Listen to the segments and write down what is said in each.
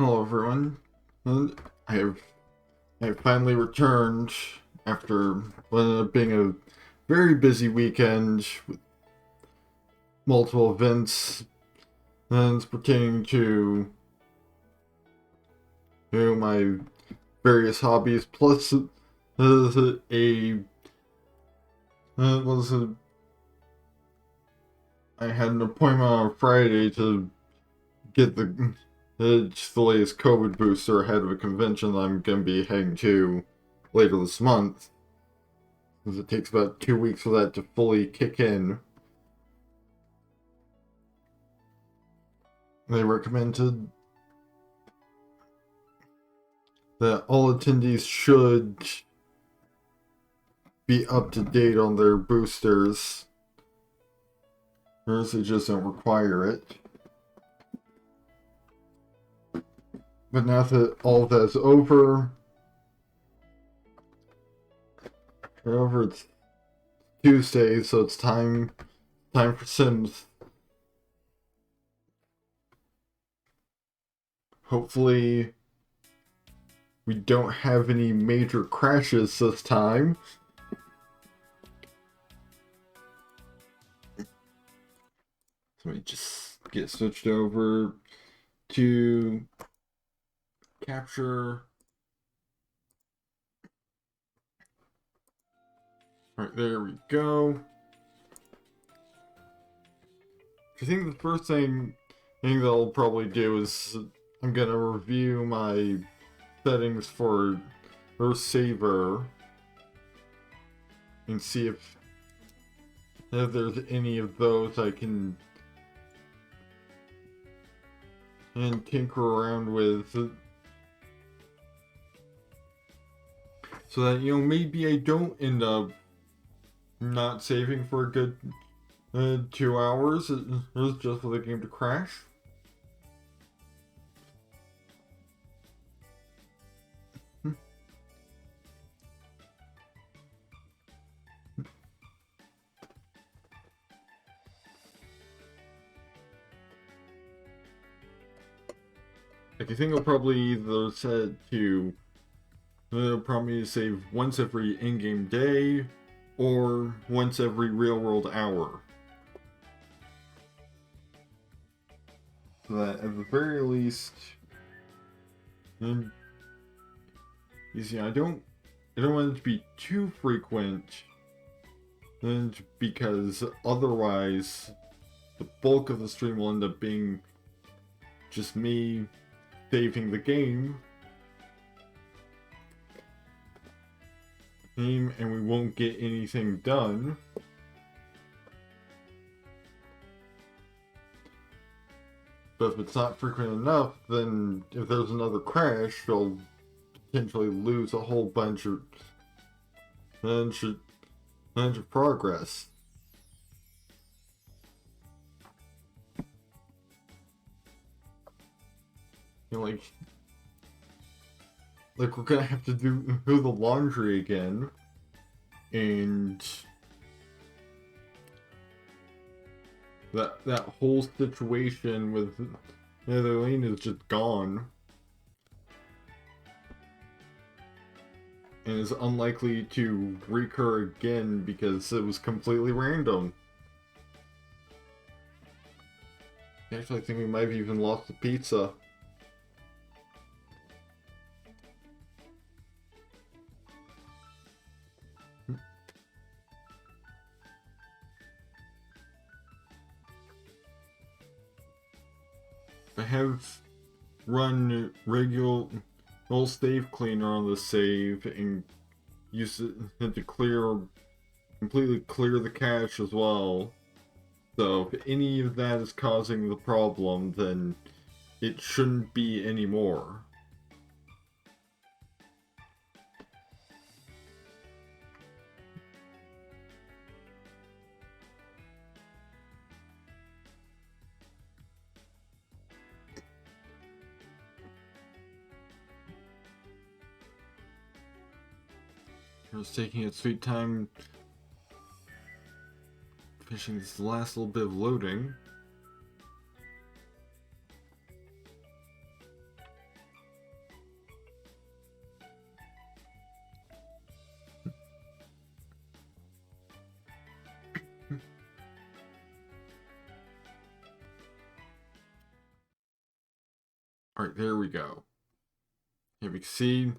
Hello everyone. And I have finally returned after what ended up being a very busy weekend with multiple events and pertaining to my various hobbies, plus a was a I had an appointment on Friday to get the latest COVID booster ahead of a convention that I'm going to be heading to later this month, because it takes about 2 weeks for that to fully kick in. They recommended that all attendees should be up to date on their boosters, or else they just don't require it. But now that all of that's over, it's Tuesday, so it's time for Sims. Hopefully, we don't have any major crashes this time. So let me just get switched over to capture. Alright, there we go. I think the first thing that I'll probably do is I'm gonna review my settings for Earth Saver and see if there's any of those I can tinker around with, so that, maybe I don't end up not saving for a good 2 hours. It was just for the game to crash. Like, I think I'll probably either set to prompt me to save once every in-game day or once every real-world hour. So that at the very least, you see, I don't want it to be too frequent, and because otherwise the bulk of the stream will end up being just me saving the game, and we won't get anything done. But if it's not frequent enough, then if there's another crash, they'll potentially lose a whole bunch of progress. Like we're gonna have to do the laundry again, and that whole situation with Netherlane is just gone, and is unlikely to recur again because it was completely random. Actually, I think we might have even lost the pizza. I have run regular save cleaner on the save and used it to completely clear the cache as well. So if any of that is causing the problem, then it shouldn't be anymore. It's taking its sweet time finishing this last little bit of loading. Alright, there we go. Here we can see.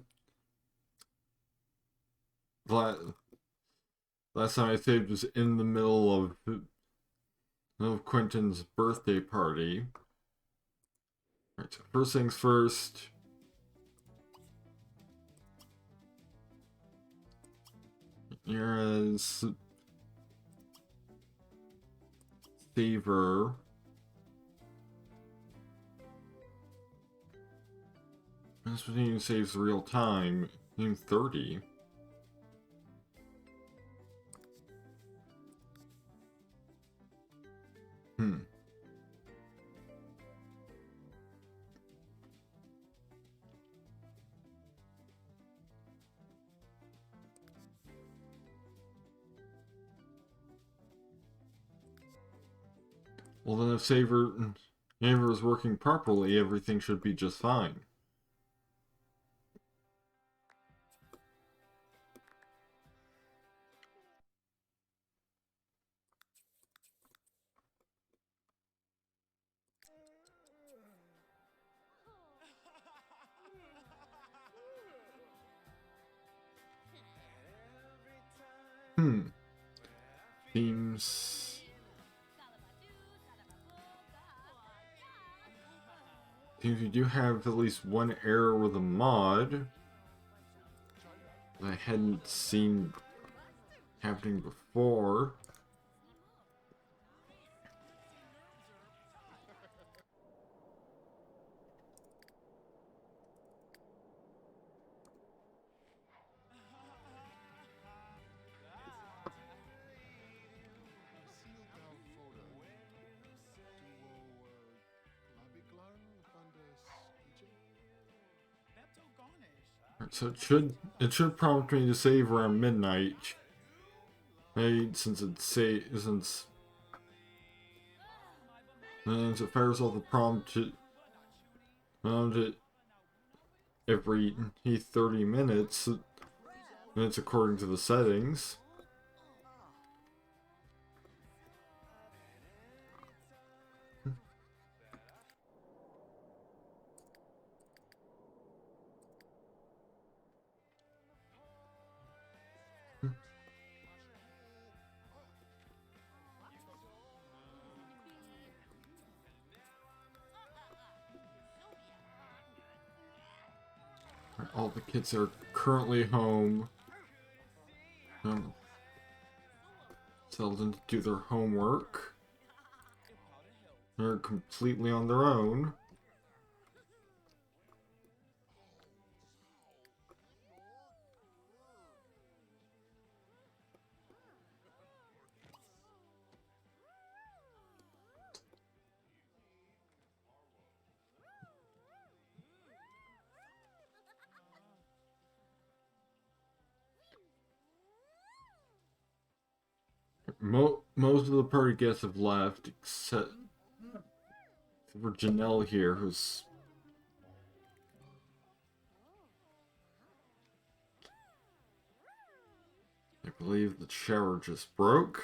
Last time I saved was in the middle of Quentin's birthday party. Alright, so first things first. Heiress. Saver. This one saves real time. In 30. Well, then if Saver is working properly, everything should be just fine. Seems you do have at least one error with a mod that I hadn't seen happening before. So it should prompt me to save around midnight. Hey, since it fires off the prompt every 30 minutes, and it's according to the settings. All the kids are currently home. Settled in to do their homework. They're completely on their own. Most of the party guests have left, except for Janelle here, who's... I believe the shower just broke.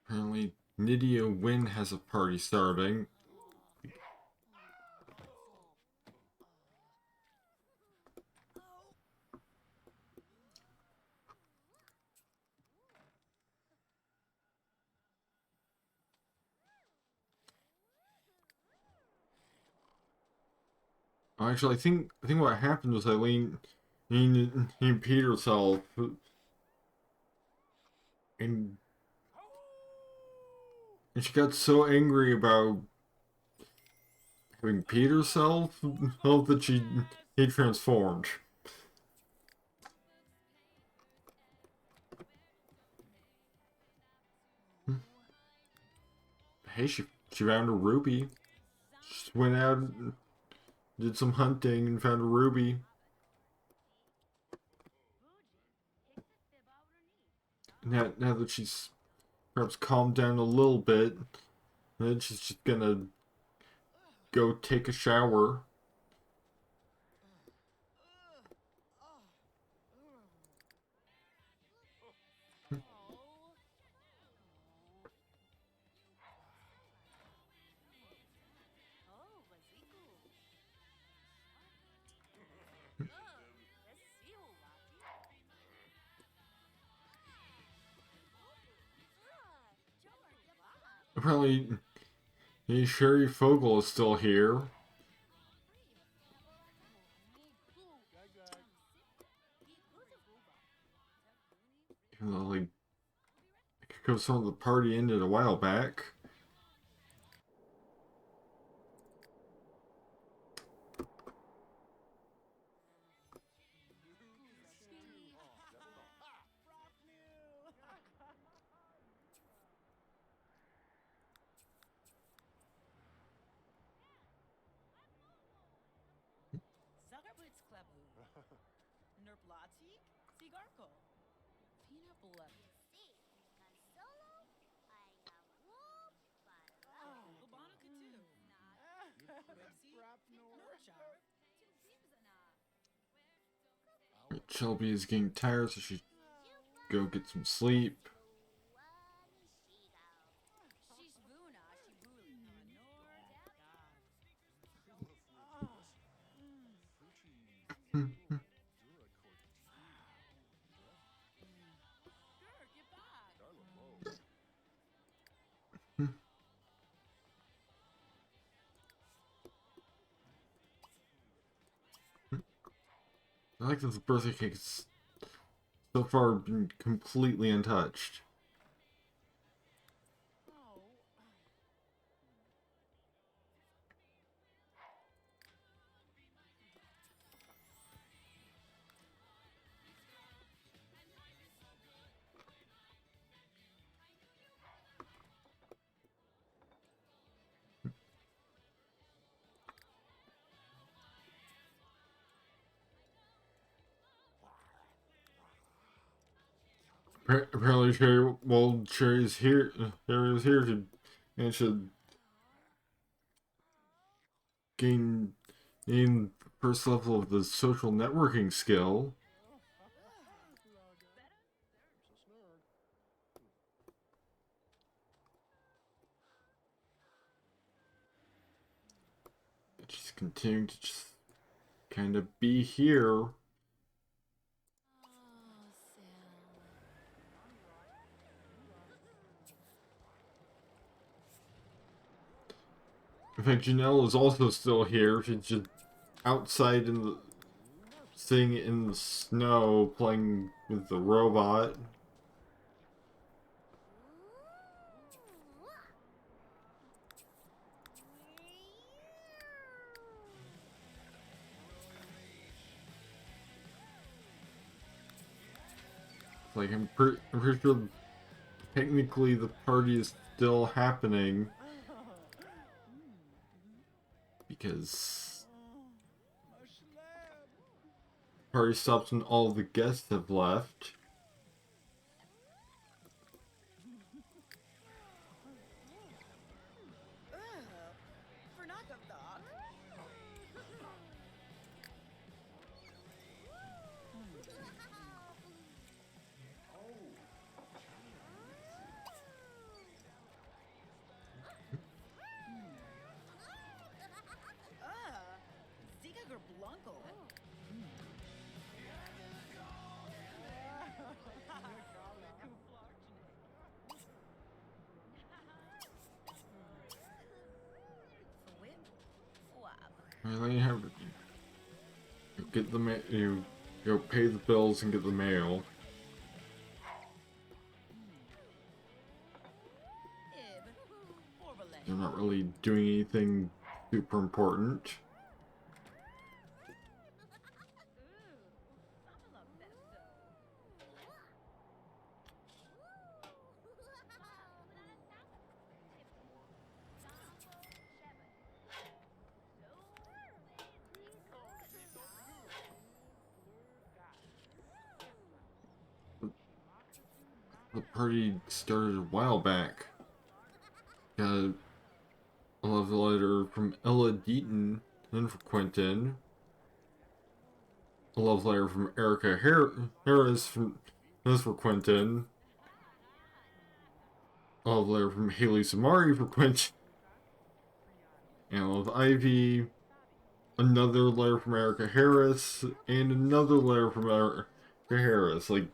Apparently, Nydia Wynn has a party starting. Actually, I think what happened was Eileen peed herself, and she got so angry about having peed herself that he transformed. Hey, she found a ruby. Just went out did some hunting and found a ruby. Now that she's perhaps calmed down a little bit, then she's just gonna go take a shower. Apparently, Sherry Fogel is still here. Even though, like, because some of the party ended a while back. Shelby is getting tired, so she go get some sleep. I like that the birthday cake's so far been completely untouched. Apparently, Sherry's here. Sherry is here to and should gain first level of the social networking skill. Just continuing to just kind of be here. In fact, Janelle is also still here. She's just outside in the sitting in the snow playing with the robot. Like, I'm pretty sure technically the party is still happening. Because the party stops when all the guests have left. Well, you have get the you go pay the bills and get the mail. They're not really doing anything super important. The party started a while back. Got a love letter from Ella Deaton, and for Quentin. A love letter from Erica Heiress from this for Quentin. A love letter from Haley Samari for Quentin. And a love Ivy. Another letter from Erica Heiress, and another letter from Erica Heiress. Like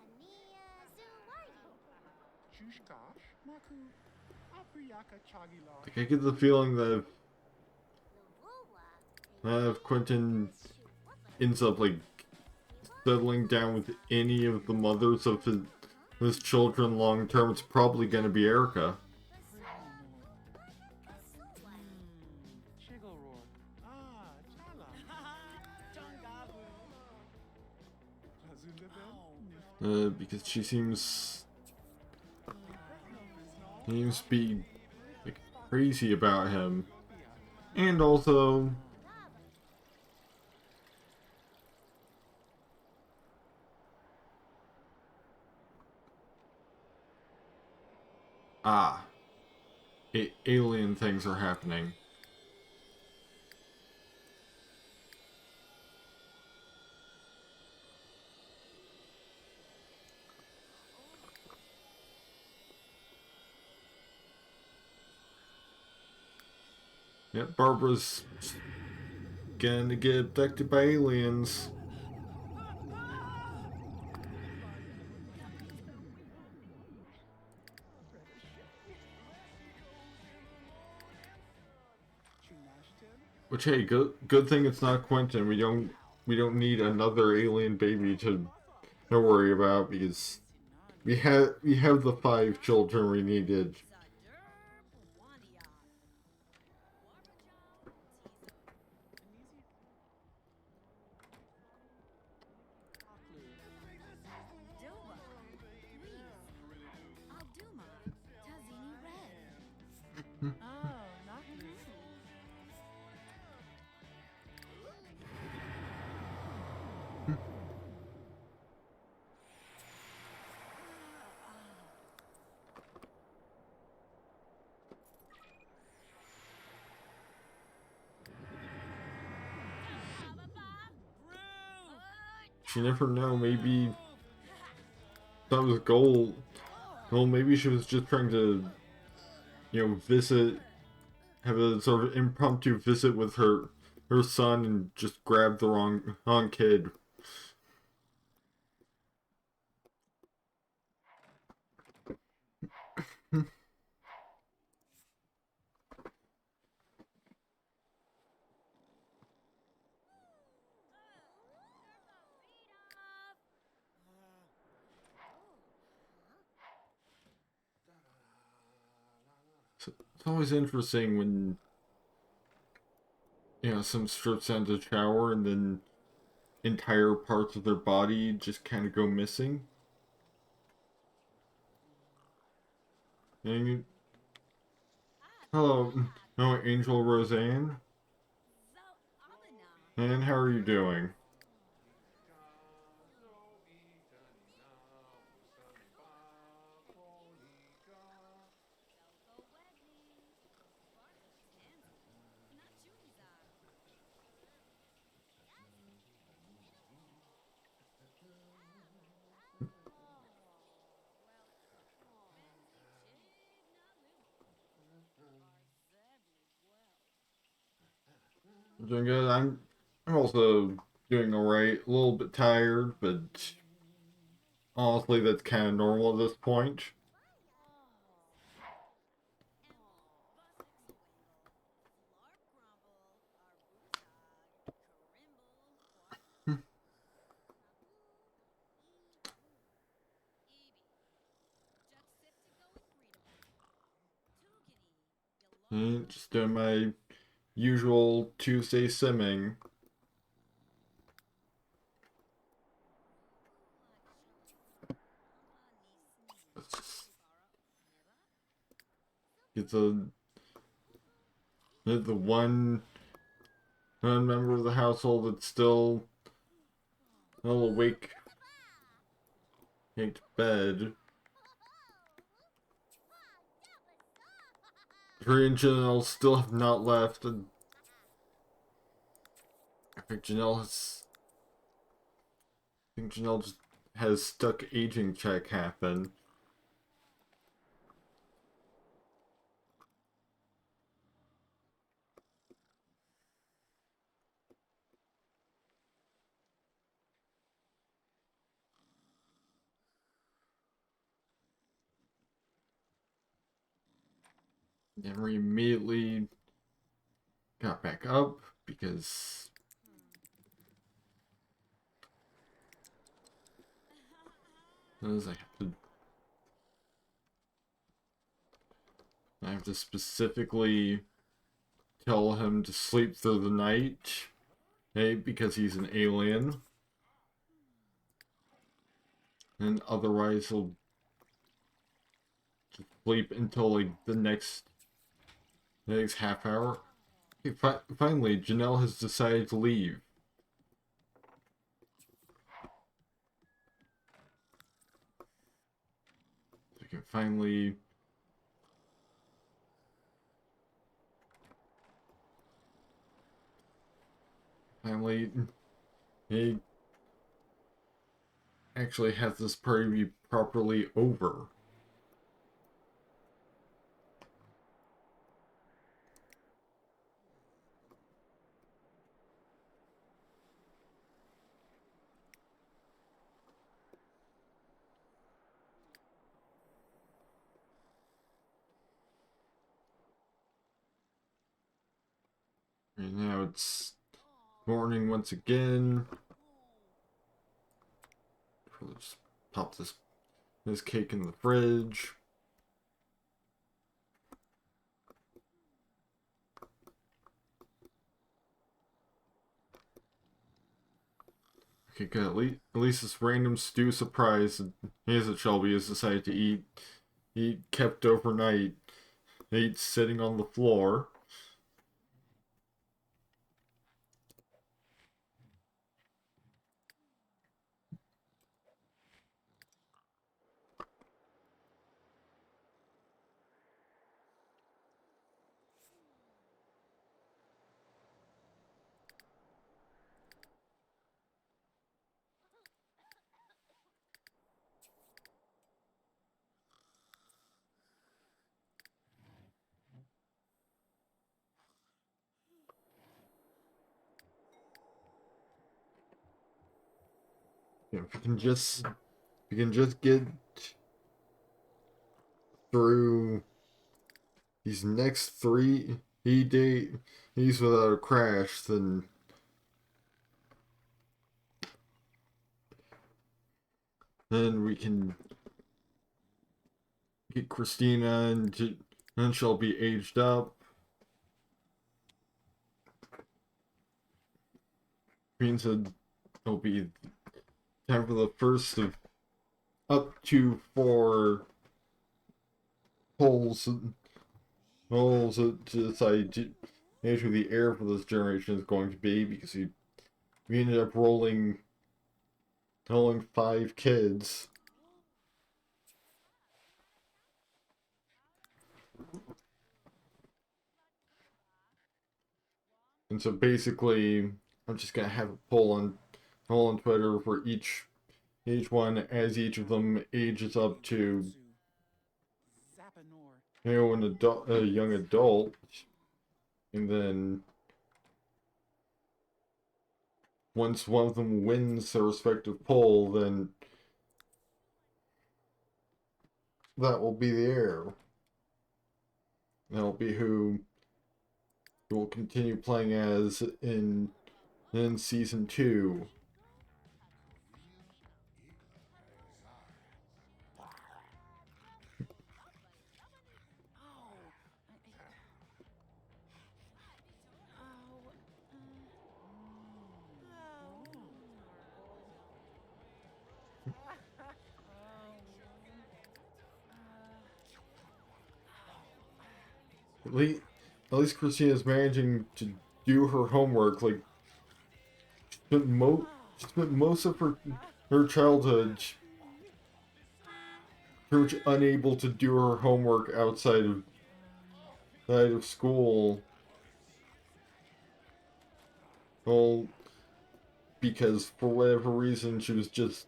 I get the feeling that if Quentin ends up like settling down with any of the mothers of his children long term, it's probably going to be Erica. Because she seems to be like crazy about him, and also alien things are happening. Yep, Barbara's gonna get abducted by aliens. Which hey, good thing it's not Quentin. We don't need another alien baby to worry about because we have the 5 children we needed. You never know, maybe that was goal. Well, maybe she was just trying to, visit, have a sort of impromptu visit with her son and just grab the wrong kid. So it's always interesting when some strips down to shower and then entire parts of their body just kind of go missing. And hello, Angel Roseanne. And how are you doing? Doing good. I'm also doing alright. A little bit tired, but honestly, that's kind of normal at this point. And just doing my usual Tuesday simming. It's the one member of the household that's still awake, to bed. Trey and Janelle still have not left, and I think Janelle just has stuck aging check happen. And we immediately got back up because I have to specifically tell him to sleep through the night, hey, because he's an alien, and otherwise he'll just sleep until like the next half hour. Okay, finally, Janelle has decided to leave. We can finally he actually have this party be properly over. And now it's morning once again. Let's pop this cake in the fridge. Okay, good. At least this random stew surprise that Shelby has decided to eat kept overnight. Ate sitting on the floor. If we can just get through these next days without a crash, then we can get Chistina and she'll be aged up. Means that it'll be time for the first of up to 4 polls to decide who the heir for this generation is going to be, because we ended up rolling 5 kids. And so basically, I'm just gonna have a poll on Twitter for each one as each of them ages up to a young adult, and then once one of them wins their respective poll, then that will be the heir. That'll be who will continue playing as in season 2. At least Christina's managing to do her homework. Like, she spent most of her childhood pretty much unable to do her homework outside night of school. Well, because for whatever reason she was just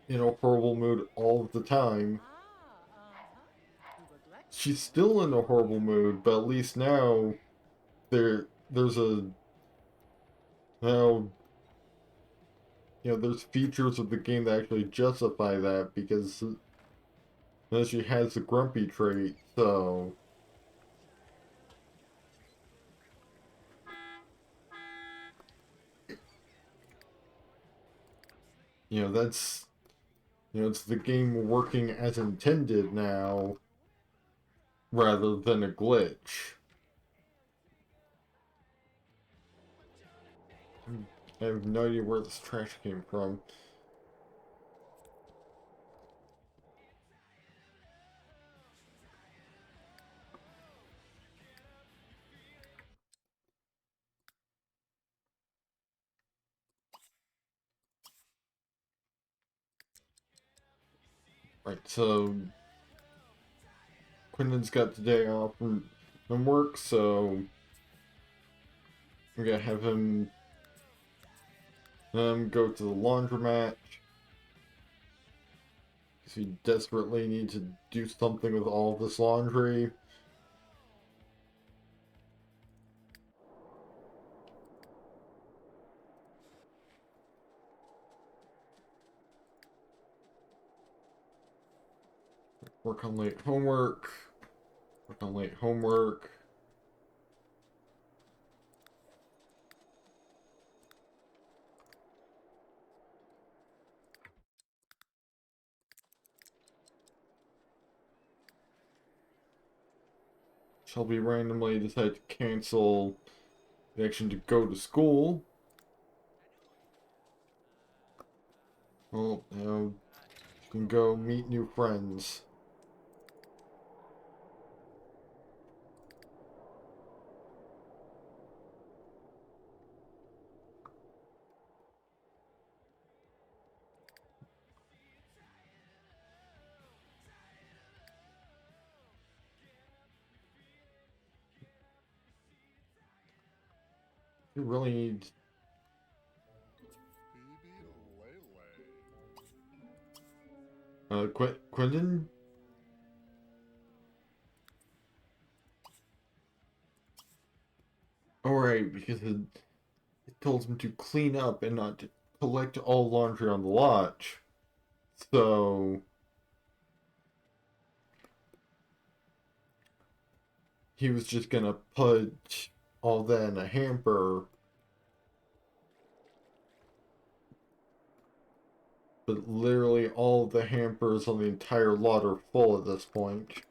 in a horrible mood all of the time. She's still in a horrible mood, but at least now there's a now there's features of the game that actually justify that because now she has the grumpy trait, so that's it's the game working as intended now rather than a glitch. I have no idea where this trash came from. Right, so Quentin's got the day off from work, so we're gonna have him go to the laundromat because we desperately need to do something with all this laundry. Work on late homework. Work on late homework. Shelby randomly decided to cancel the action to go to school. Well, now you can go meet new friends. You really need Quentin. Alright, because it told him to clean up and not to collect all laundry on the lodge. So he was just gonna put all that in a hamper, but literally all the hampers on the entire lot are full at this point.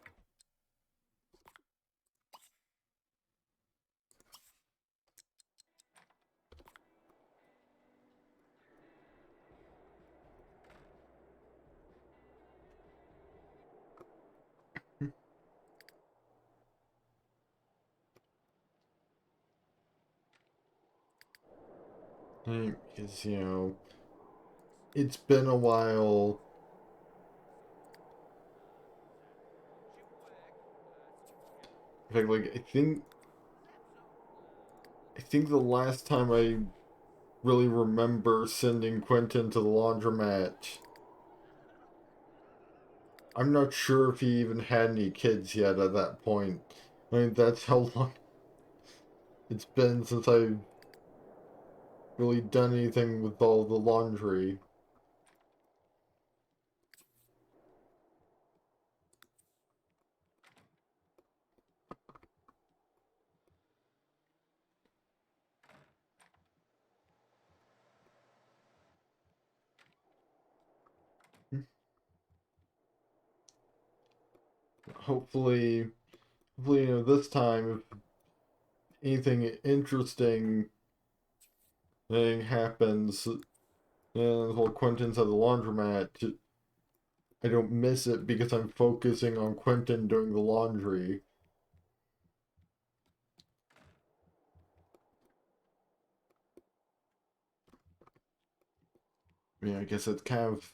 Because, it's been a while. In fact, like, I think the last time I really remember sending Quentin to the laundromat, I'm not sure if he even had any kids yet at that point. I mean, that's how long it's been since I've really done anything with all the laundry. Hopefully, this time, if anything interesting thing happens, and the whole Quentin's at the laundromat, I don't miss it because I'm focusing on Quentin doing the laundry. I guess it's kind of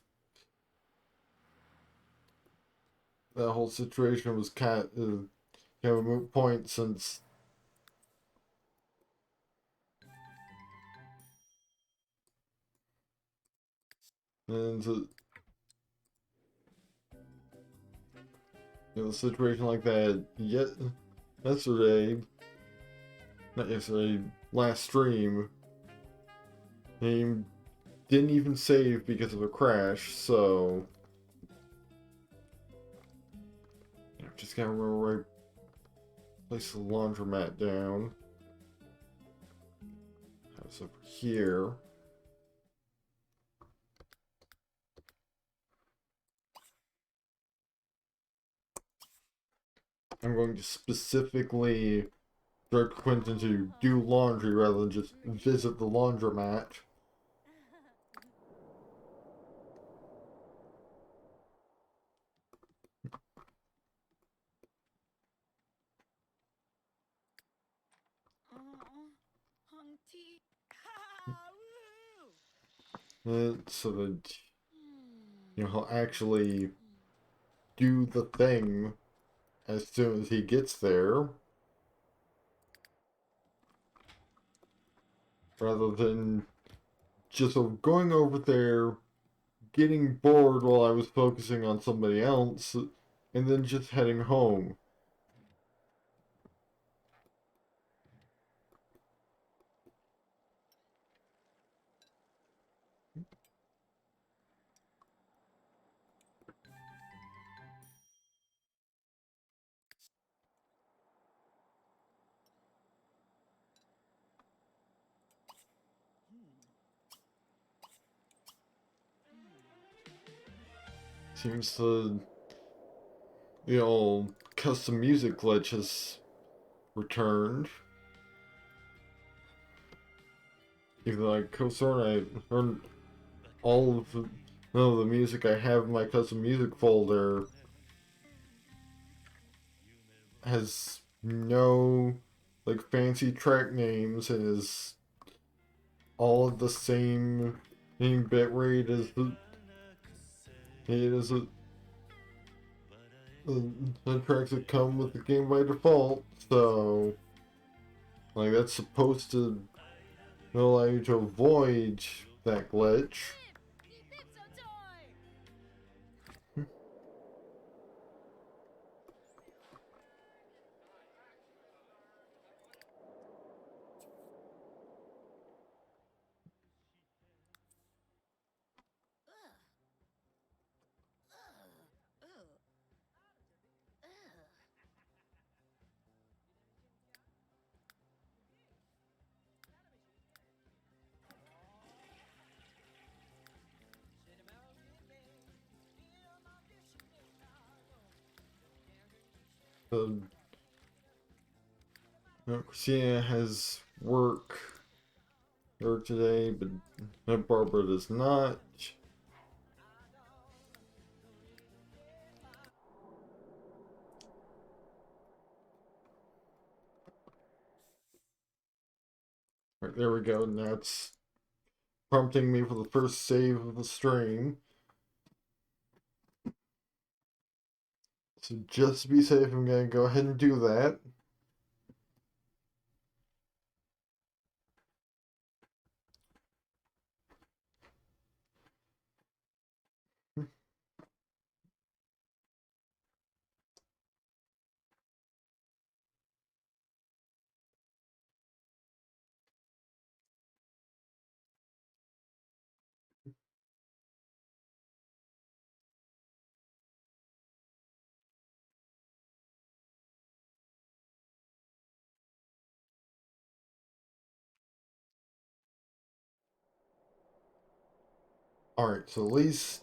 that whole situation was kind of kind of a moot point since and a situation like that yesterday, not yesterday, last stream, he didn't even save because of a crash, so just gotta remember right, place the laundromat down. That's over here. I'm going to specifically direct Quentin to do laundry rather than just visit the laundromat. So that he'll actually do the thing as soon as he gets there, rather than just going over there, getting bored while I was focusing on somebody else, and then just heading home. Seems the old custom music glitch has returned. Even though I co-sort, I heard all of the music I have in my custom music folder has no like fancy track names and is all of the same bit rate as the tracks that come with the game by default. So like that's supposed to allow you to avoid that glitch. The Chistina has work today, but Barbara does not. Right, there we go. Now it's prompting me for the first save of the stream. So just to be safe, I'm going to go ahead and do that. Alright, so at least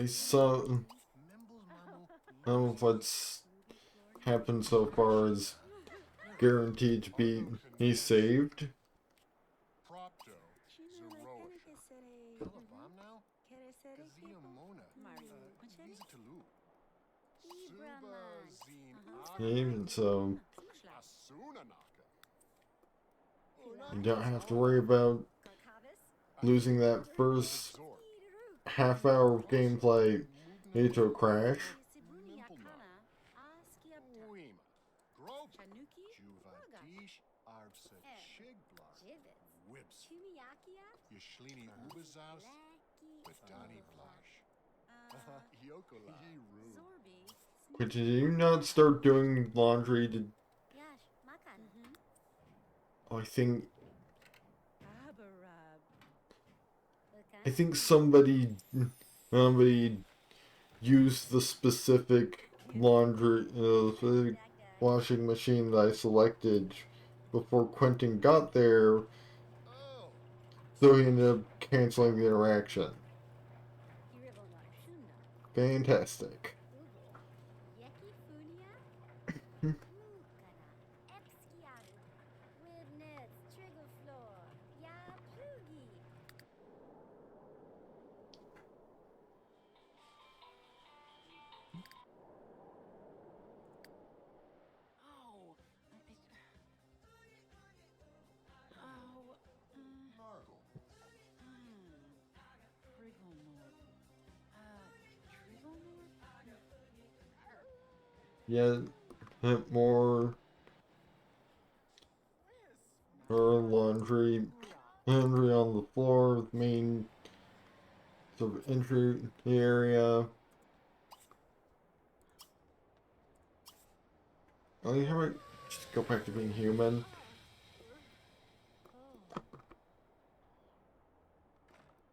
some of what's happened so far is guaranteed to be saved. And so you don't have to worry about losing that first half-hour of gameplay into a crash. But did you not start doing laundry? I think somebody used the specific specific washing machine that I selected before Quentin got there, so he ended up canceling the interaction. Fantastic. Yeah, more laundry on the floor, the main sort of entry area. Oh, you have just go back to being human.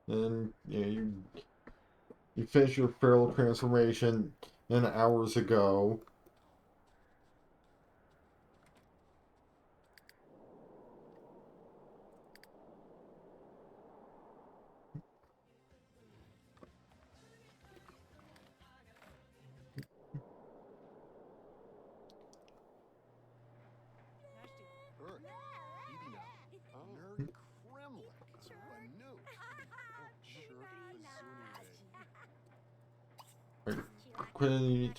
And yeah, you finished your feral transformation hours ago. Right. Quinn,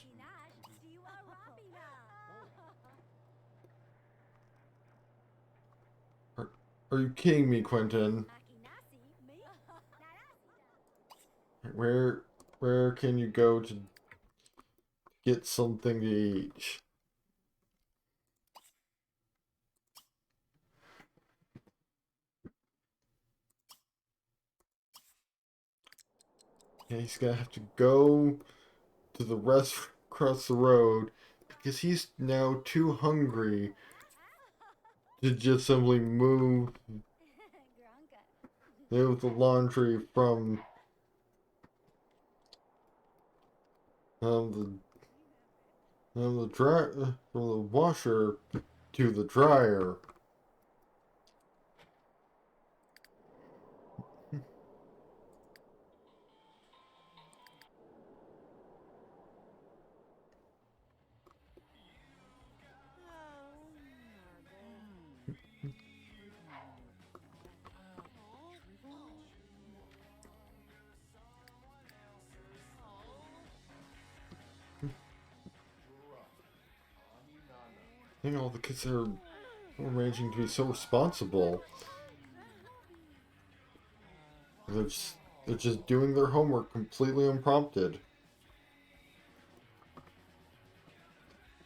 are you kidding me, Quentin? Where can you go to get something to eat? Yeah, he's gonna have to go to the restaurant across the road because he's now too hungry to just simply move the laundry from the from the washer to the dryer. I think all the kids are arranging to be so responsible. They're just doing their homework completely unprompted.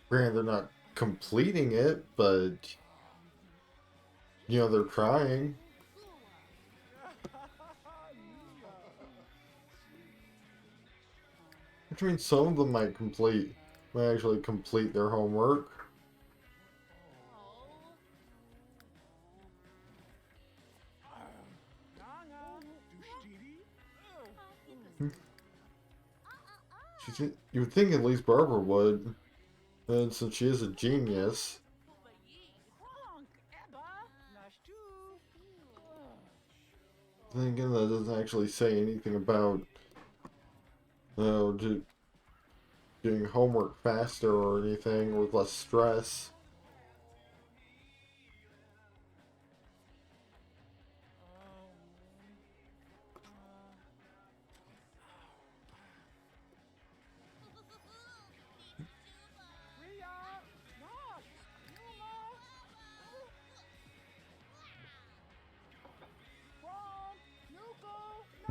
Granted, they're not completing it, but you know they're trying. Which means some of them might actually complete their homework. You would think at least Barbara would, and since she is a genius. Then again, that doesn't actually say anything about doing homework faster or anything with less stress.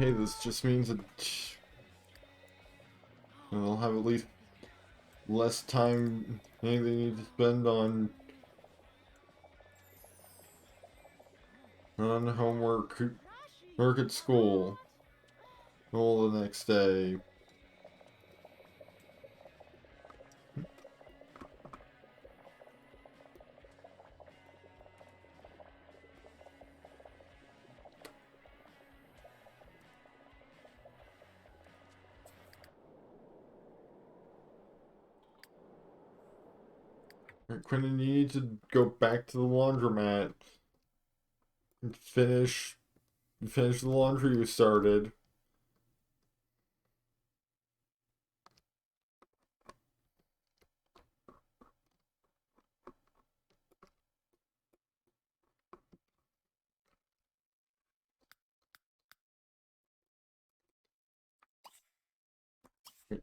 hey, this just means that they'll have at least less time they need to spend on homework, work at school, all the next day. Quentin, you need to go back to the laundromat and finish the laundry you started.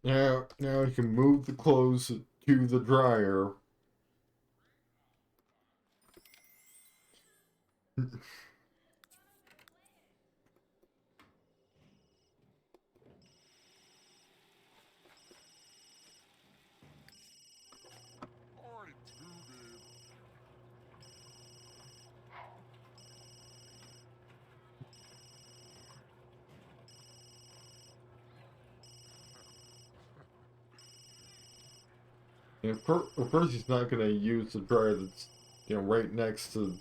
Now you can move the clothes to the dryer. And of course he's not gonna use the dryer that's right next to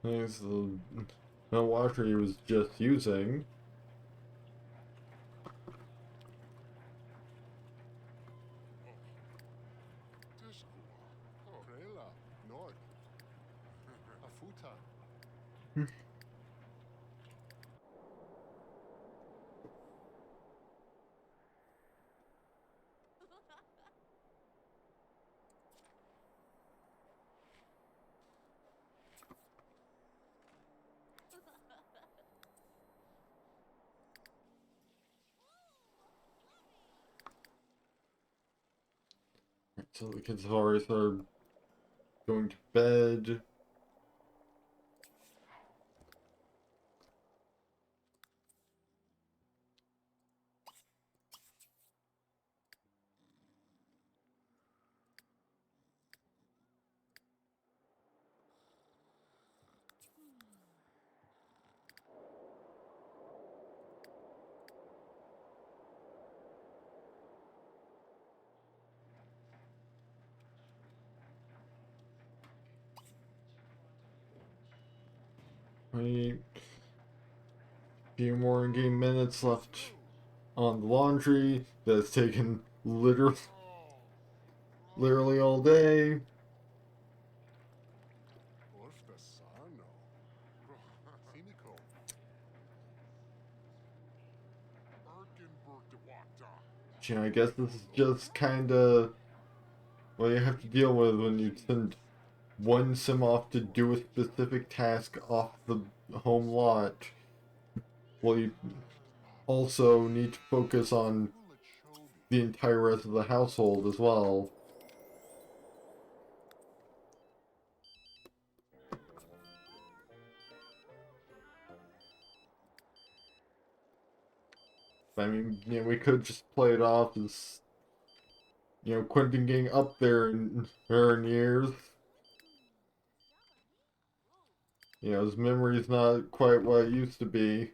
the washer he was just using. So the kids have already started going to bed. A few more in-game minutes left on the laundry that's taken literally all day. I guess this is just kinda what you have to deal with when you send one sim off to do a specific task off the home lot. Well, you also need to focus on the entire rest of the household as well. I mean, we could just play it off as, Quentin getting up there in years. His memory's not quite what it used to be.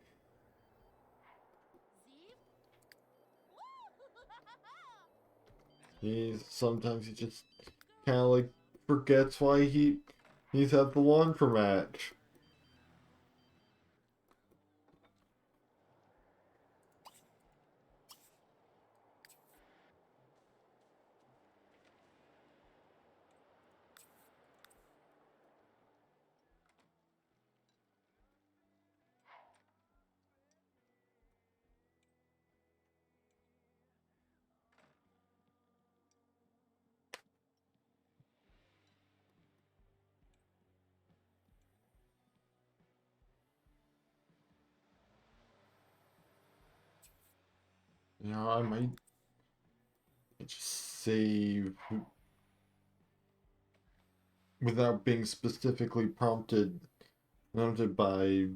Sometimes he just kind of like forgets why he's at the laundromat. I might just save. without being specifically prompted by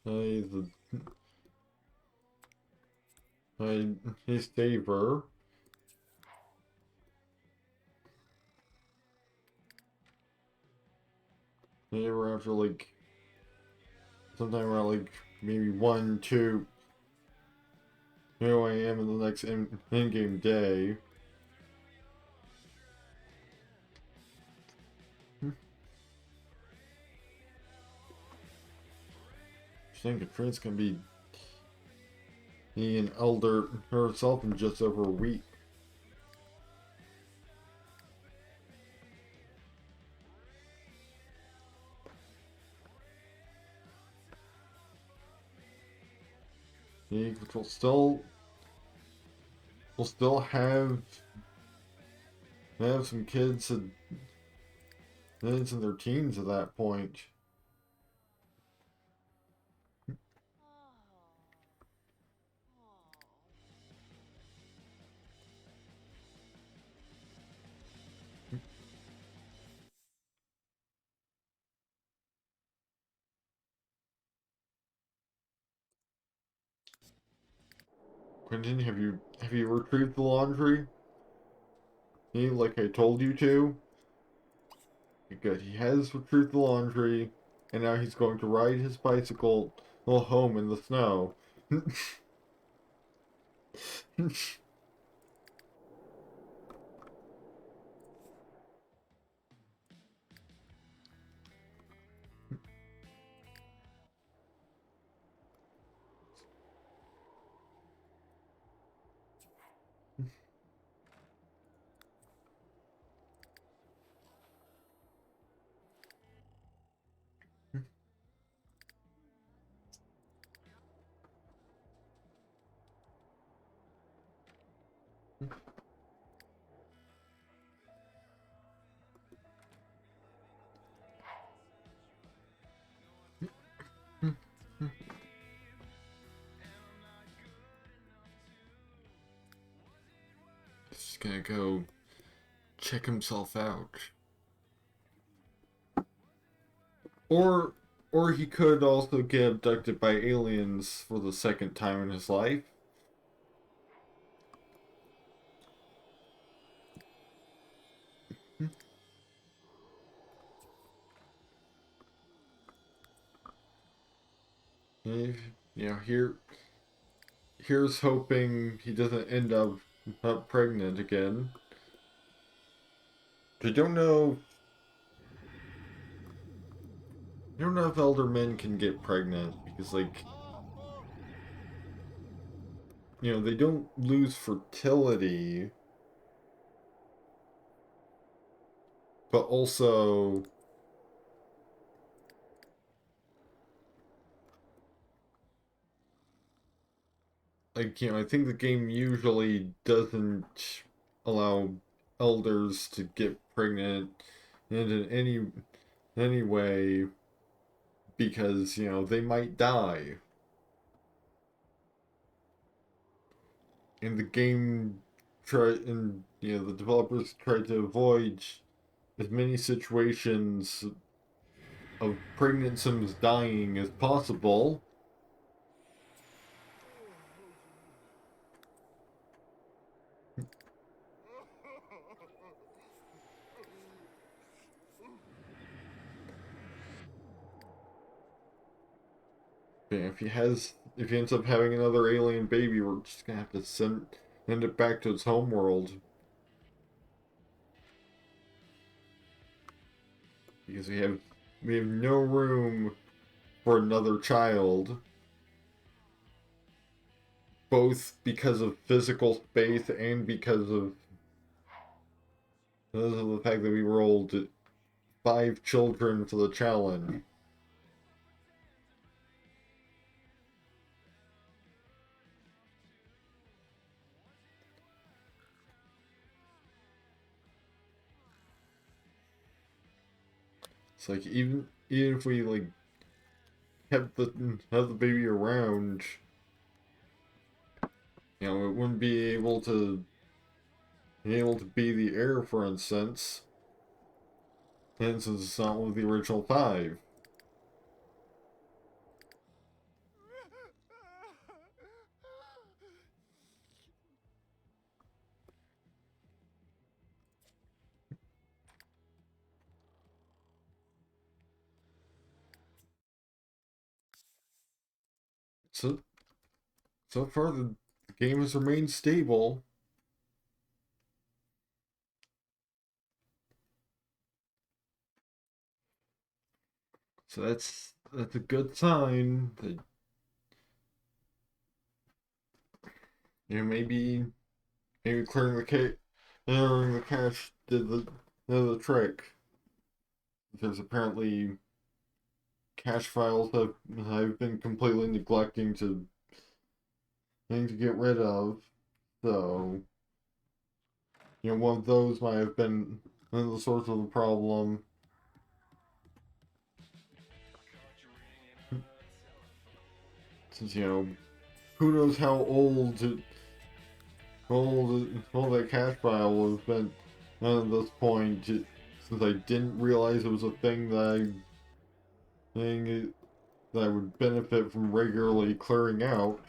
the his favor. They were after like sometime around like maybe 1, 2. Here I am in the next in-game day. I think Katrina's gonna be an elder herself in just over a week. Which will still have some kids in their teens at that point. Quentin, have you retrieved the laundry? Like I told you to? Good. He has retrieved the laundry, and now he's going to ride his bicycle home in the snow. He's gonna go check himself out. Or or he could also get abducted by aliens for the second time in his life. If, here's hoping he doesn't end up pregnant again. I don't know if elder men can get pregnant because like they don't lose fertility, but also like I think the game usually doesn't allow elders to get pregnant in any way because they might die. And the game and the developers tried to avoid as many situations of pregnant Sims dying as possible. If he ends up having another alien baby, we're just gonna have to send it back to its home world because we have no room for another child, both because of physical space and because of the fact that we rolled 5 children for the challenge. It's like even if we like have the baby around, You know, it wouldn't be able to be the heir, for instance, and since it's not one of the original five. So so far the game has remained stable. So that's a good sign that maybe clearing the cache did the trick. Because apparently cache files have I've been completely neglecting to get rid of. So one of those might have been the source of the problem. Since who knows how old that cache file would have been at this point. Since I didn't realize it was a thing that I would benefit from regularly clearing out.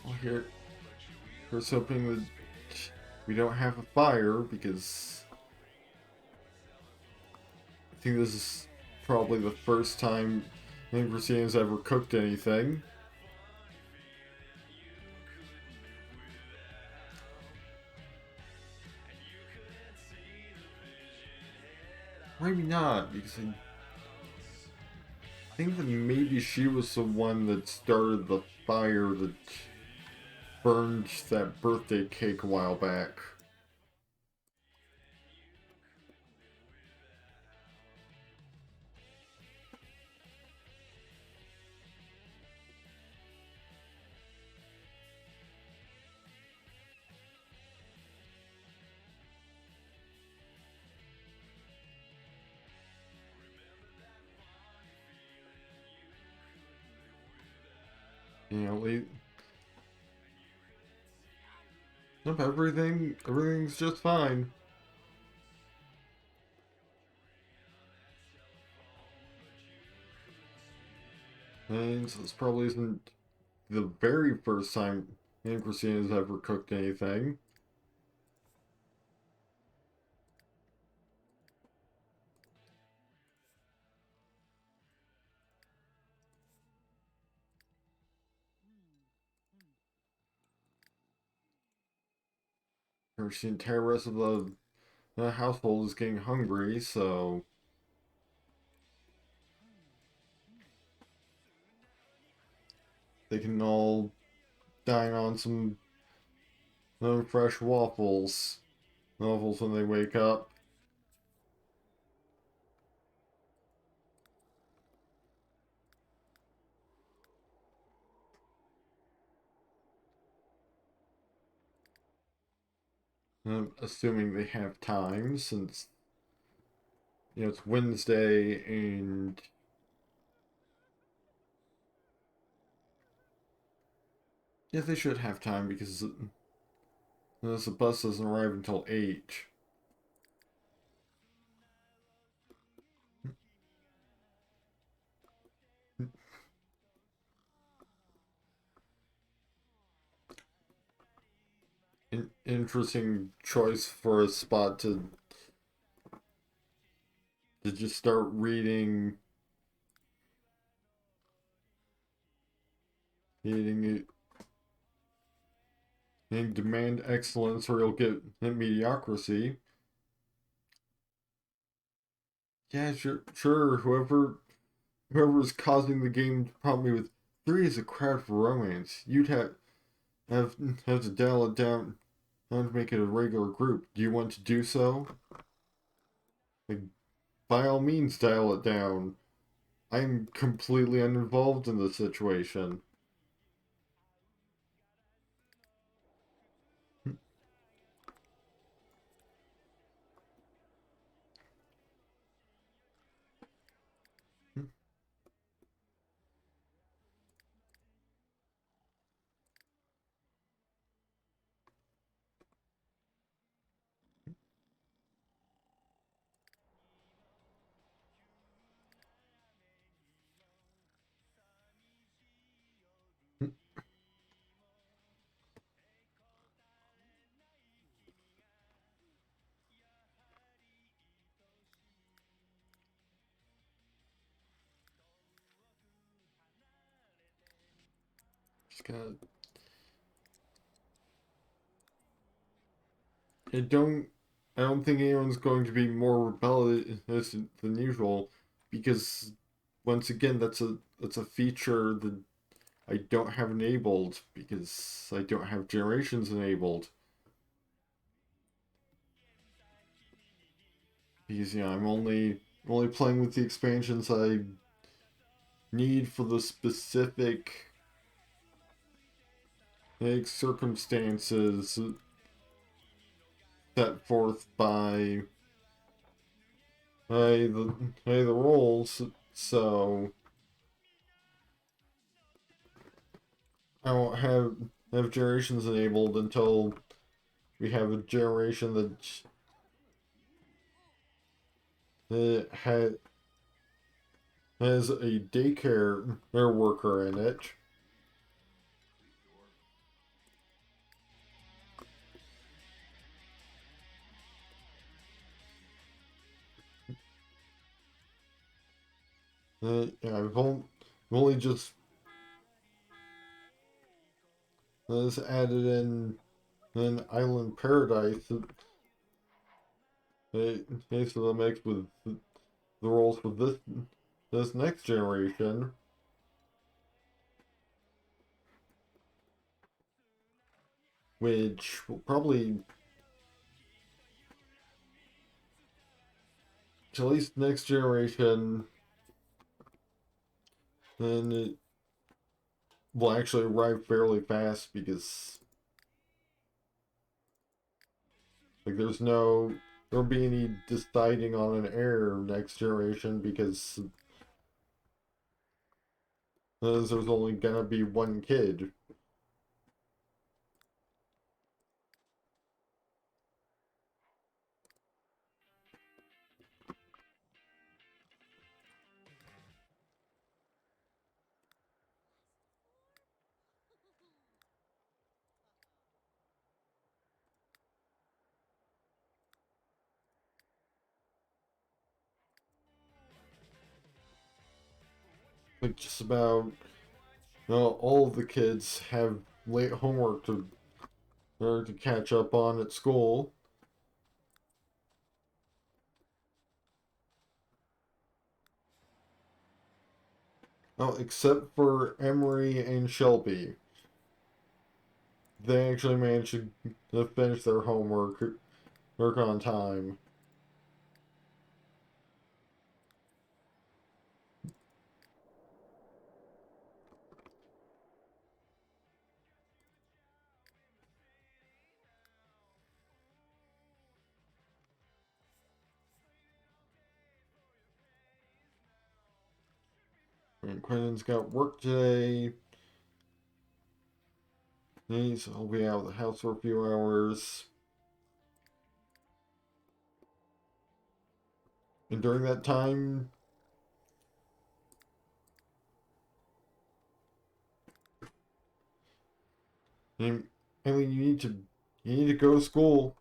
Well, here's hoping that we don't have a fire, because I think this is probably the first time Christina's ever cooked anything. Maybe not, because I think that maybe she was the one that started the fire that burned that birthday cake a while back. You know, nope, everything's just fine. And so this probably isn't the very first time Christina's ever cooked anything. The entire rest of the household is getting hungry, so they can all dine on some fresh waffles when they wake up. Assuming they have time, since it's Wednesday, and yeah, they should have time, because the bus doesn't arrive until 8. Interesting choice for a spot to just start reading it, and demand excellence, or you'll get mediocrity. Yeah, sure. Whoever's causing the game to prompt me with 3 is a crowd for romance. You'd have have to dial it down to make it a regular group. Do you want to do so? Like, by all means dial it down. I'm completely uninvolved in the situation. Just gonna. I don't. I don't think anyone's going to be more rebellious than usual, because once again, that's a feature that I don't have enabled because I don't have generations enabled. Because I'm only playing with the expansions I need for the specific circumstances set forth by the rules. So I won't have generations enabled until we have a generation that has a daycare worker in it. Yeah, I've only just added in an island paradise. So that makes with the roles for this next generation, which will probably at least next generation, then it will actually arrive fairly fast because like there'll be any deciding on an heir next generation because there's only gonna be one kid. Like just about all of the kids have late homework to catch up on at school. Oh, except for Emery and Shelby. They actually managed to finish their homework work on time. And Quentin's got work today. So he'll be out of the house for a few hours. And during that time, I mean, you need to go to school.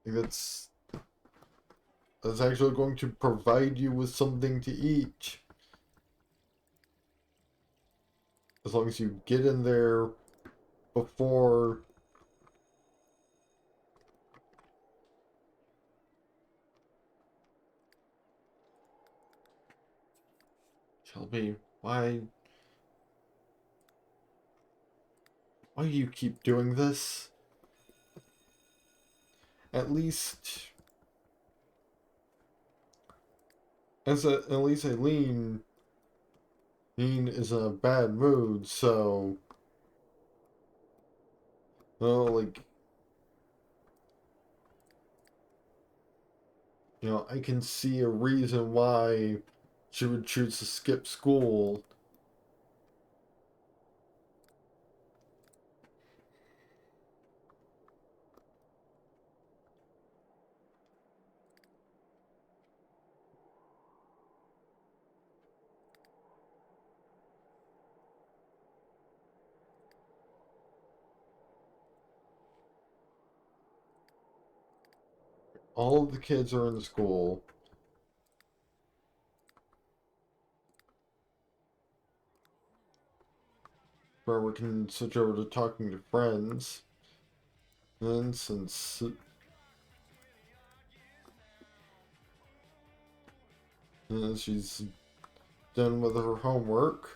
That's actually going to provide you with something to eat. As long as you get in there before. Shelby, why do you keep doing this? at least at least Eileen is in a bad mood, so like I can see a reason why she would choose to skip school. All of the kids are in the school. Where we can switch over to talking to friends. And since she's done with her homework,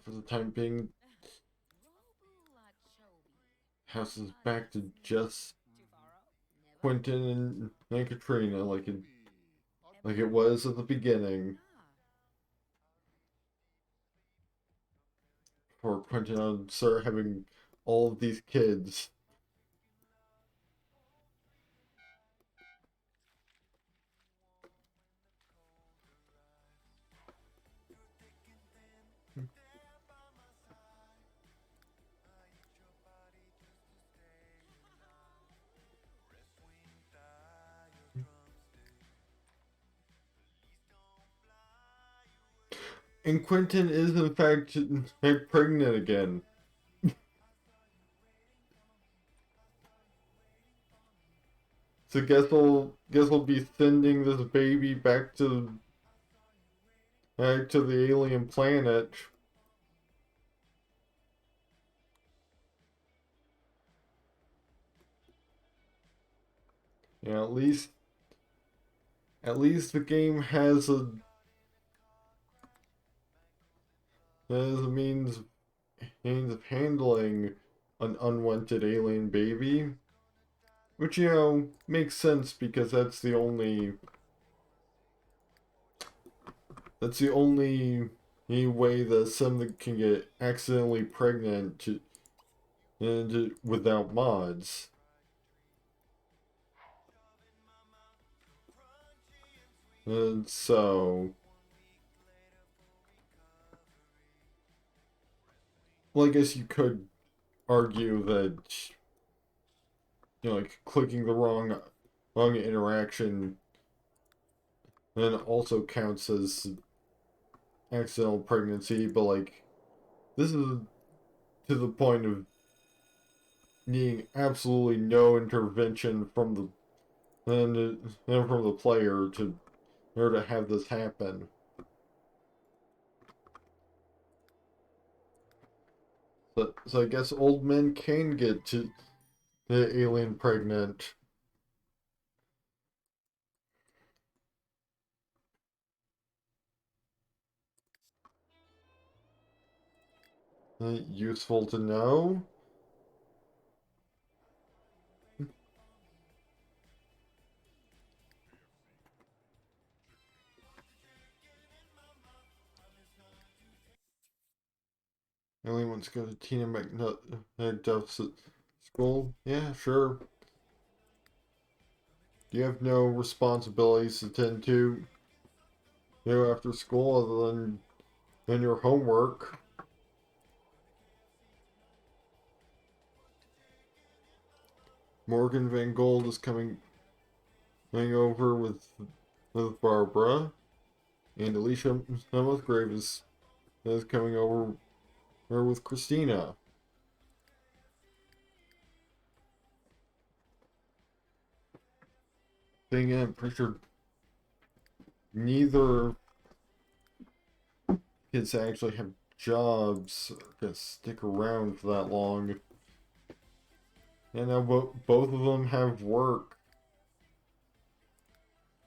for the time being, house is back to just Quentin and Katrina, like it was at the beginning. For Quentin to start having all of these kids. And Quentin is in fact pregnant again. So guess we'll be sending this baby back to the alien planet. Yeah, at least the game has a means of handling an unwanted alien baby. Which, makes sense because that's the only way that something can get accidentally pregnant and without mods. And so, well, I guess you could argue that, like clicking the wrong interaction then also counts as accidental pregnancy, but like, this is to the point of needing absolutely no intervention from from the player to in order to have this happen. So I guess old men can get to the alien pregnant. Useful to know. Alien wants to go to Tina McDuff's school. Yeah, sure. You have no responsibilities to tend to, after school other than your homework. Morgan Van Gold is coming over with Barbara, and Alicia Musgrave is coming over or with Chistina. Thing is, I'm pretty sure neither kids that actually have jobs can stick around for that long. And now both of them have work.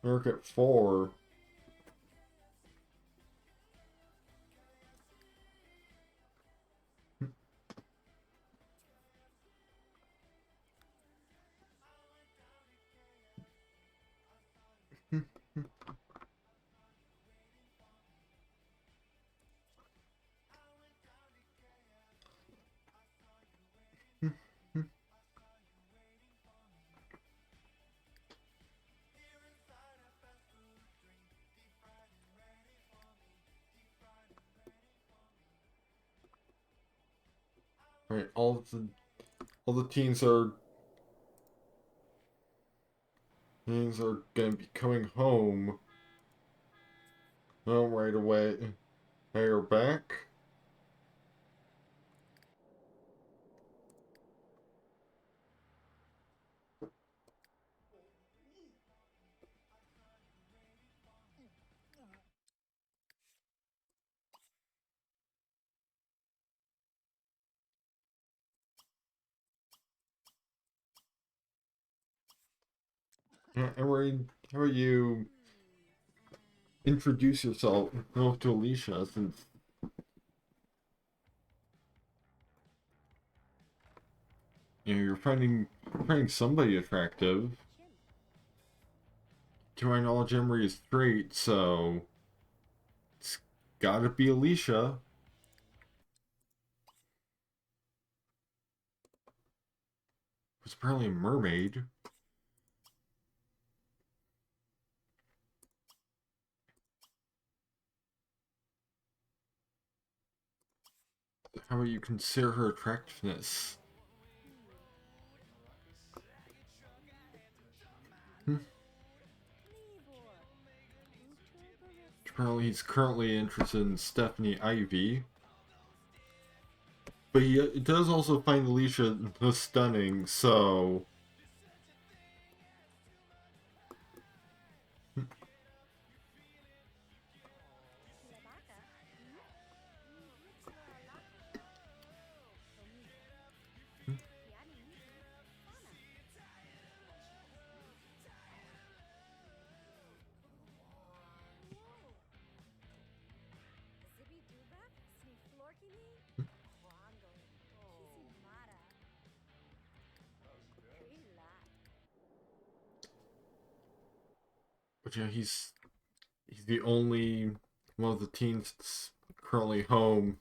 Work at 4. Right, all the teens are gonna be coming home. Oh, right away. Hey, you're back. Yeah, how are you introduce yourself to Alicia since you're finding somebody attractive. To my knowledge, Emery is straight, so it's gotta be Alicia. Who's apparently a mermaid. How about you consider her attractiveness? Hmm. Apparently, he's currently interested in Stephanie Ivy. But he does also find Alicia stunning, so. But yeah, he's the only one of the teens that's currently home.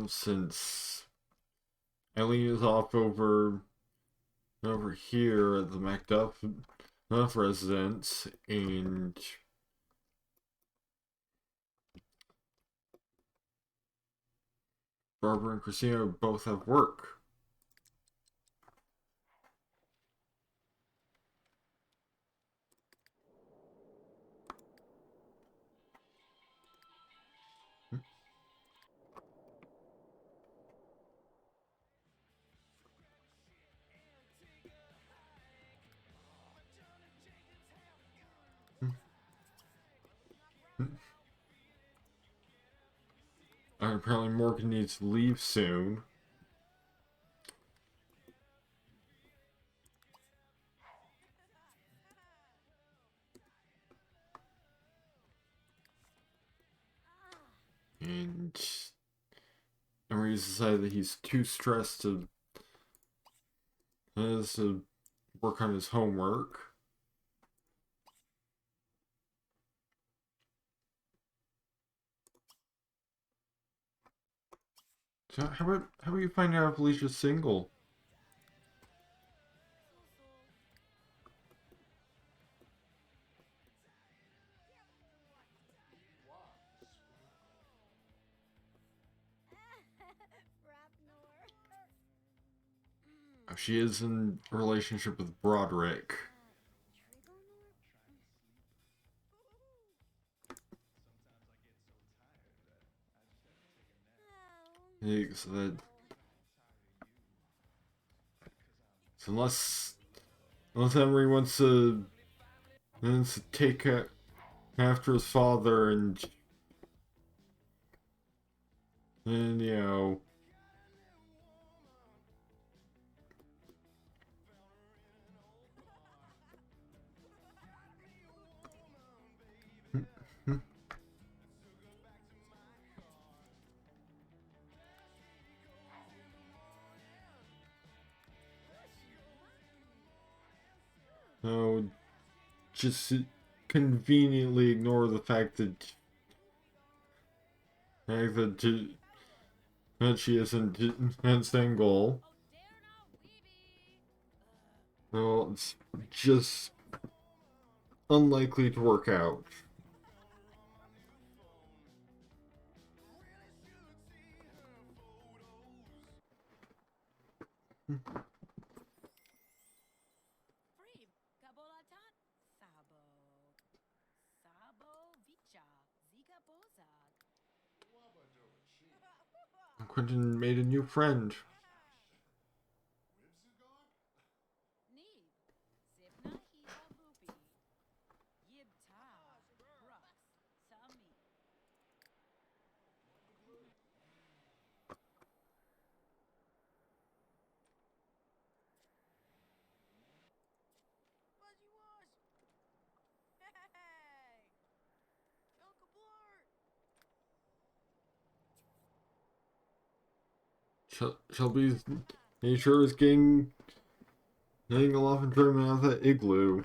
Since Eileen is off over here at the Macduff residence, and Barbara and Christina both have work. And apparently Morgan needs to leave soon. And Emery's decided that he's too stressed to work on his homework. So how about you find out if Alicia's single? She is in a relationship with Broderick. So that, so unless Emery wants to take after his father and you know. No, just conveniently ignore the fact that she isn't single. Well, it's just unlikely to work out. Quentin made a new friend. Shelby's nature is getting a lot of enjoyment out of that igloo.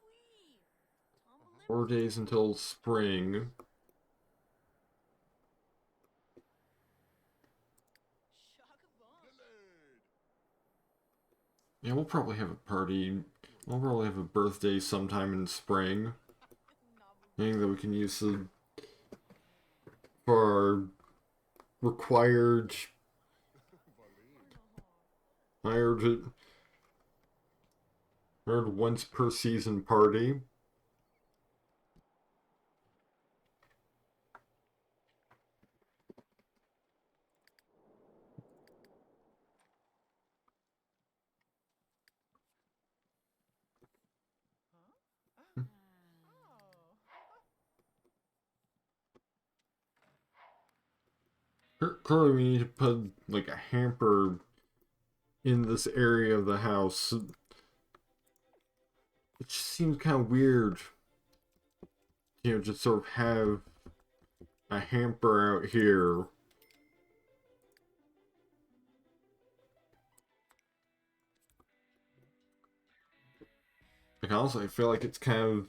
Sweet. 4 days until spring. Yeah, we'll probably have a party. We'll probably have a birthday sometime in spring. Thing that we can use for our required hired once per season party. Currently, we need to put like a hamper in this area of the house. It just seems kind of weird, just sort of have a hamper out here. Like honestly, I feel like it's kind of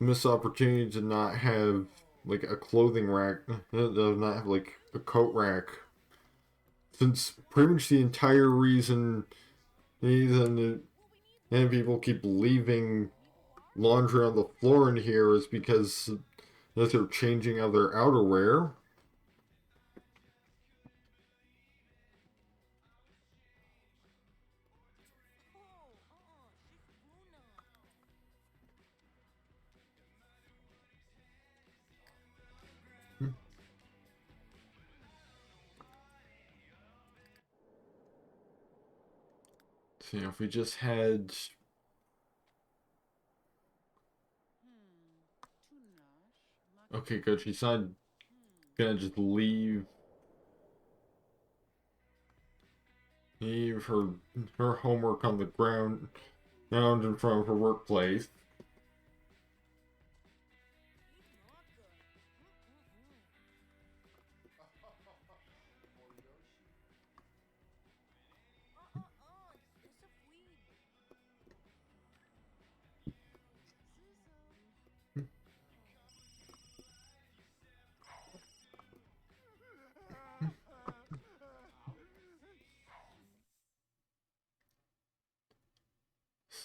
missed opportunity to not have like a clothing rack, to not have like a coat rack, since pretty much the entire reason and people keep leaving laundry on the floor in here is because they're changing out their outerwear. So, if we just had. Okay, good. She's not gonna just leave her homework on the ground in front of her workplace.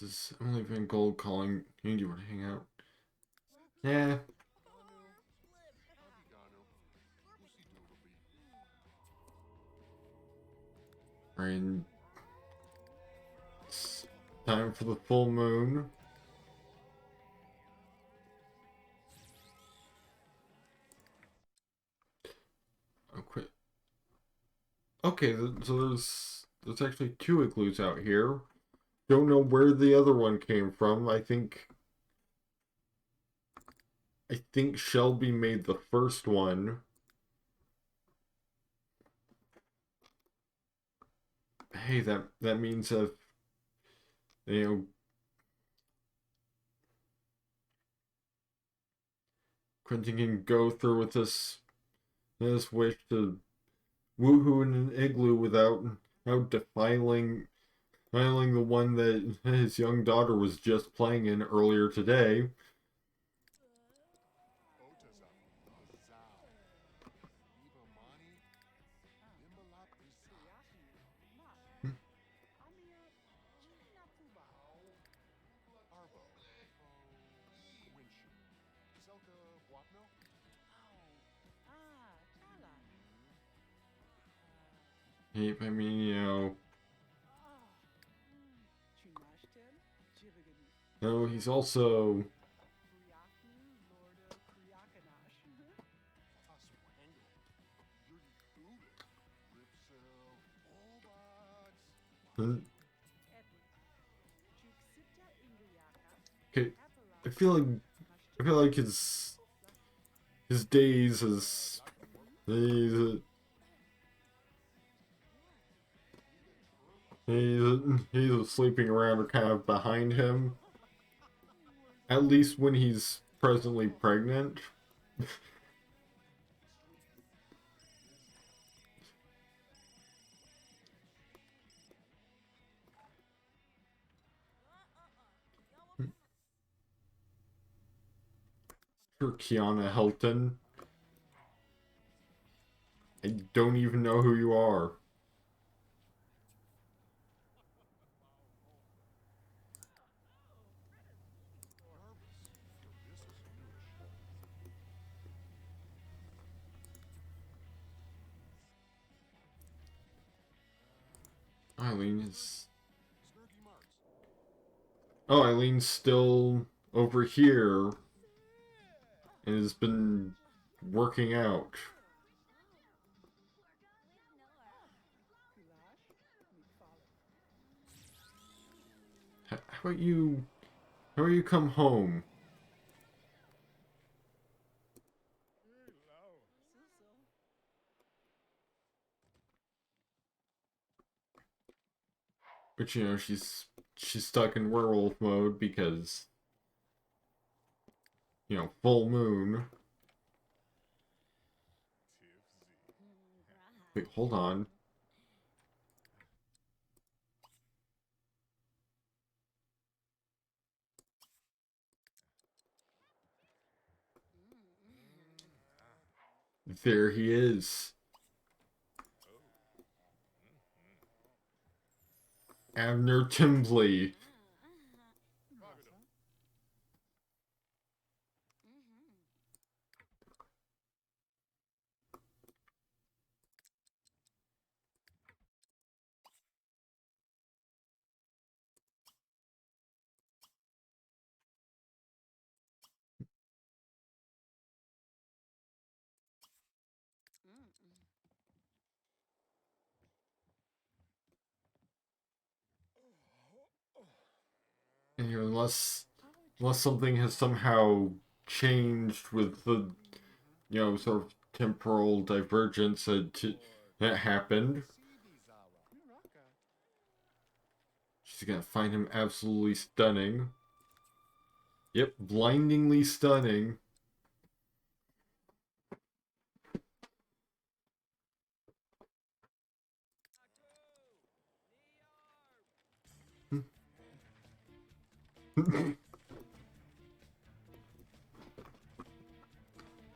This is Emily Van Gold calling. Hey, do you want to hang out? Yeah. And it's time for the full moon. Okay. Okay, so there's actually two igloos out here. Don't know where the other one came from. I think Shelby made the first one. Hey, that means if you know Quentin can go through with this wish to woohoo in an igloo without defiling the one that his young daughter was just playing in earlier today. I mean, no, he's also okay. I feel like I feel like his days as he's he's sleeping around are kind of behind him. At least when he's presently pregnant. You're Kiana Helton. I don't even know who you are. Eileen is. Oh, Eileen's still over here and has been working out. How about you? How about you come home? But she's stuck in werewolf mode because full moon. Wait, hold on. There he is. Abner Timbley. And, unless something has somehow changed with the sort of temporal divergence that happened. She's gonna find him absolutely stunning. Yep, blindingly stunning.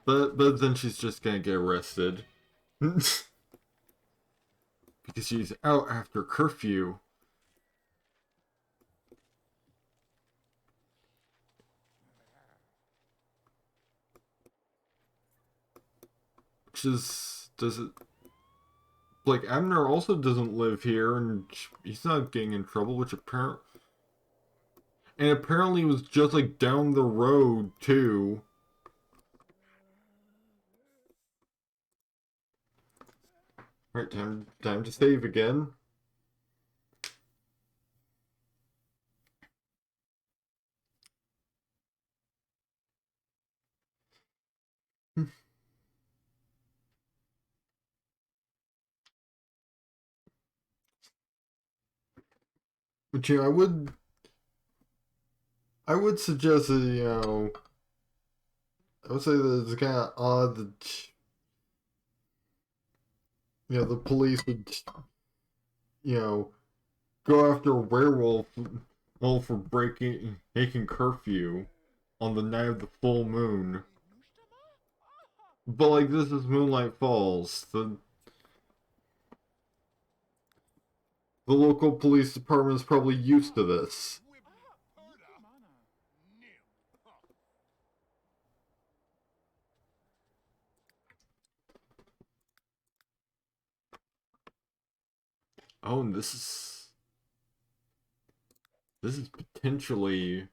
but then she's just gonna get arrested. Because she's out after curfew. does it like Abner also doesn't live here and he's not getting in trouble, which apparently was just like down the road too. Right, time to save again. But yeah, I would suggest that, I would say that it's kind of odd that, the police would, you know, go after a werewolf all for making curfew on the night of the full moon. But like this is Moonlight Falls. The local police department is probably used to this. Oh, and this is potentially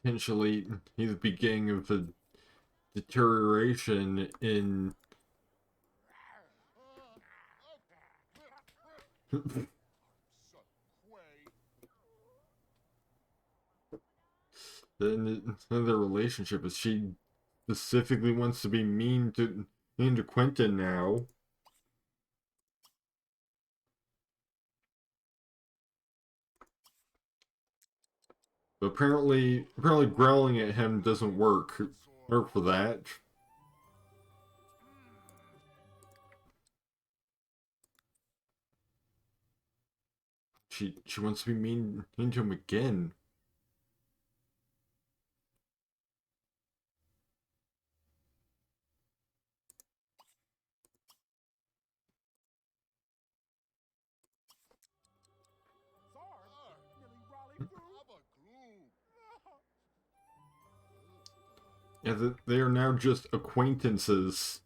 the beginning of a deterioration in the relationship. As she specifically wants to be mean to Quentin now. But apparently growling at him doesn't work for that. She wants to be mean to him again. Yeah, they are now just acquaintances.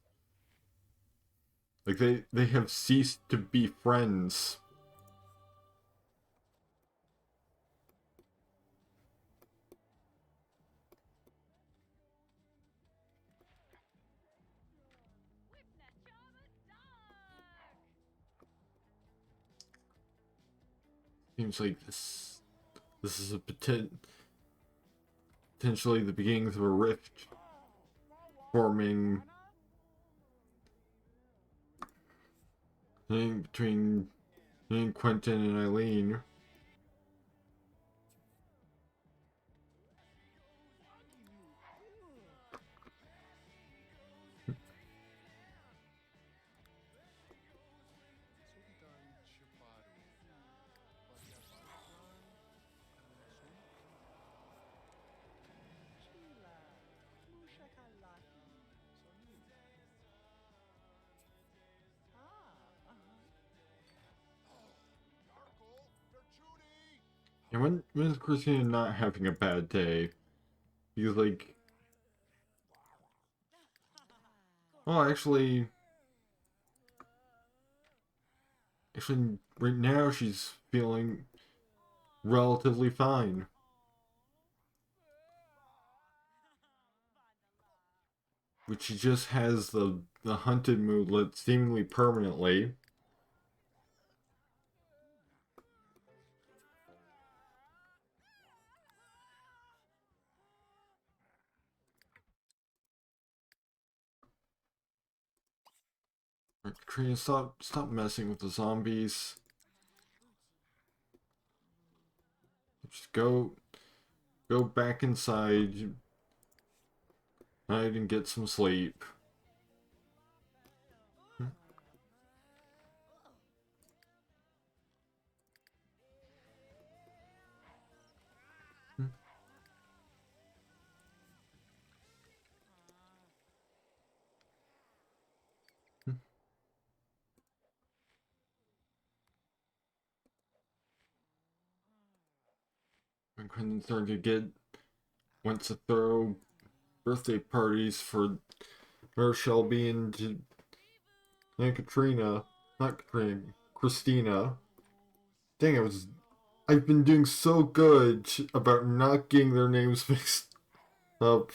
Like they have ceased to be friends. Seems like this is a potentially the beginnings of a rift forming between Quentin and Eileen. And when is Christina not having a bad day? Because like, well, actually, right now she's feeling relatively fine. But she just has the hunted moodlet seemingly permanently. Katrina, stop messing with the zombies. Just go back inside, hide and get some sleep. my cousin started to wants to throw birthday parties for her, Shelby, and Katrina. Not Katrina, Christina. Dang, I've been doing so good about not getting their names mixed up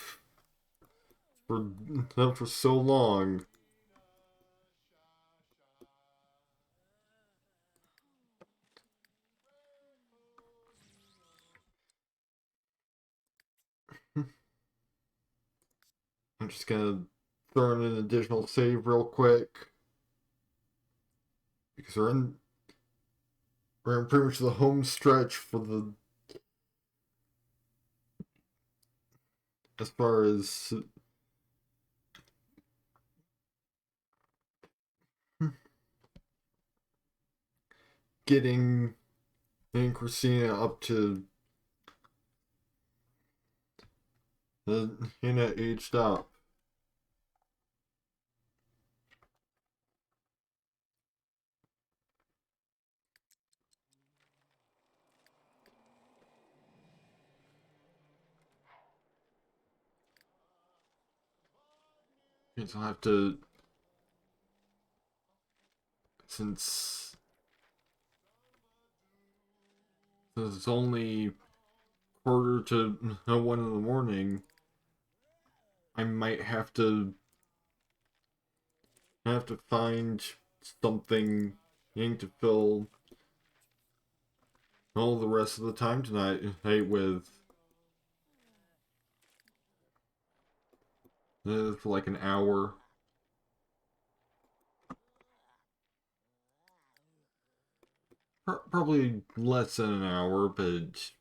for so long. I'm just gonna throw in an additional save real quick because we're in pretty much the home stretch for the as far as getting Christina up to Hannah aged up. So I'll have to, since it's only quarter to 1 in the morning, I might have to find something to fill all the rest of the time tonight with for like an hour. Probably less than an hour, but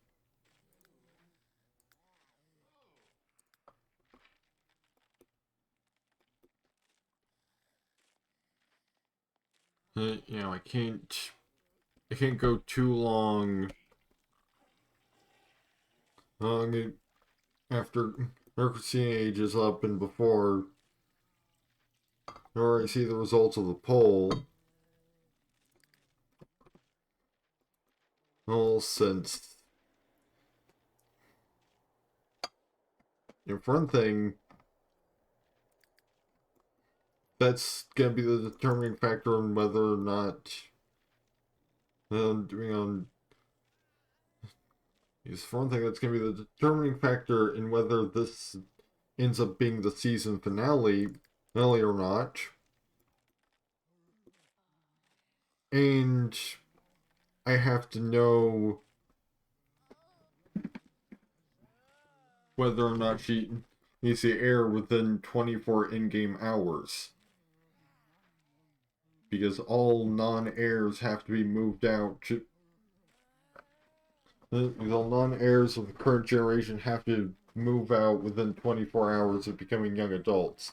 I can't go too long after Christina ages up and before or I see the results of the poll. Well, since for one thing, that's gonna be the determining factor on whether or not doing on is for one thing that's gonna be the determining factor in whether this ends up being the season finale or not. And I have to know whether or not she needs to air within 24 in-game hours. Because all non-airs have to be moved out. All non-airs of the current generation have to move out within 24 hours of becoming young adults.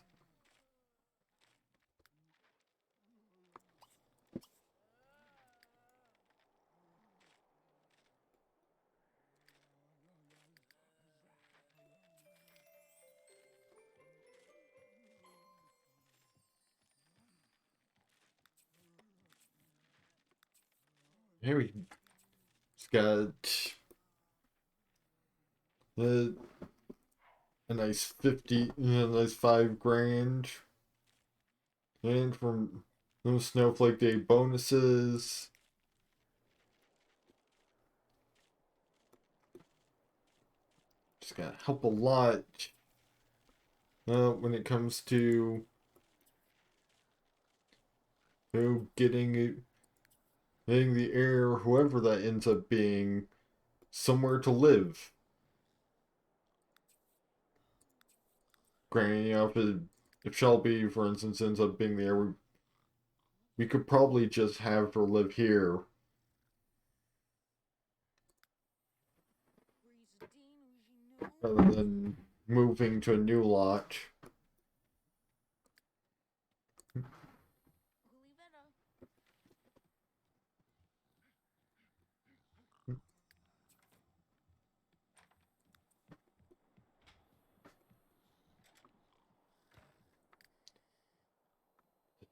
Here we got uh, a nice 50, a nice 5 grand. And from those Snowflake Day bonuses. Just gonna help a lot when it comes to getting the heir, whoever that ends up being, somewhere to live. Granted, if Shelby, for instance, ends up being the heir, we could probably just have her live here rather than moving to a new lot.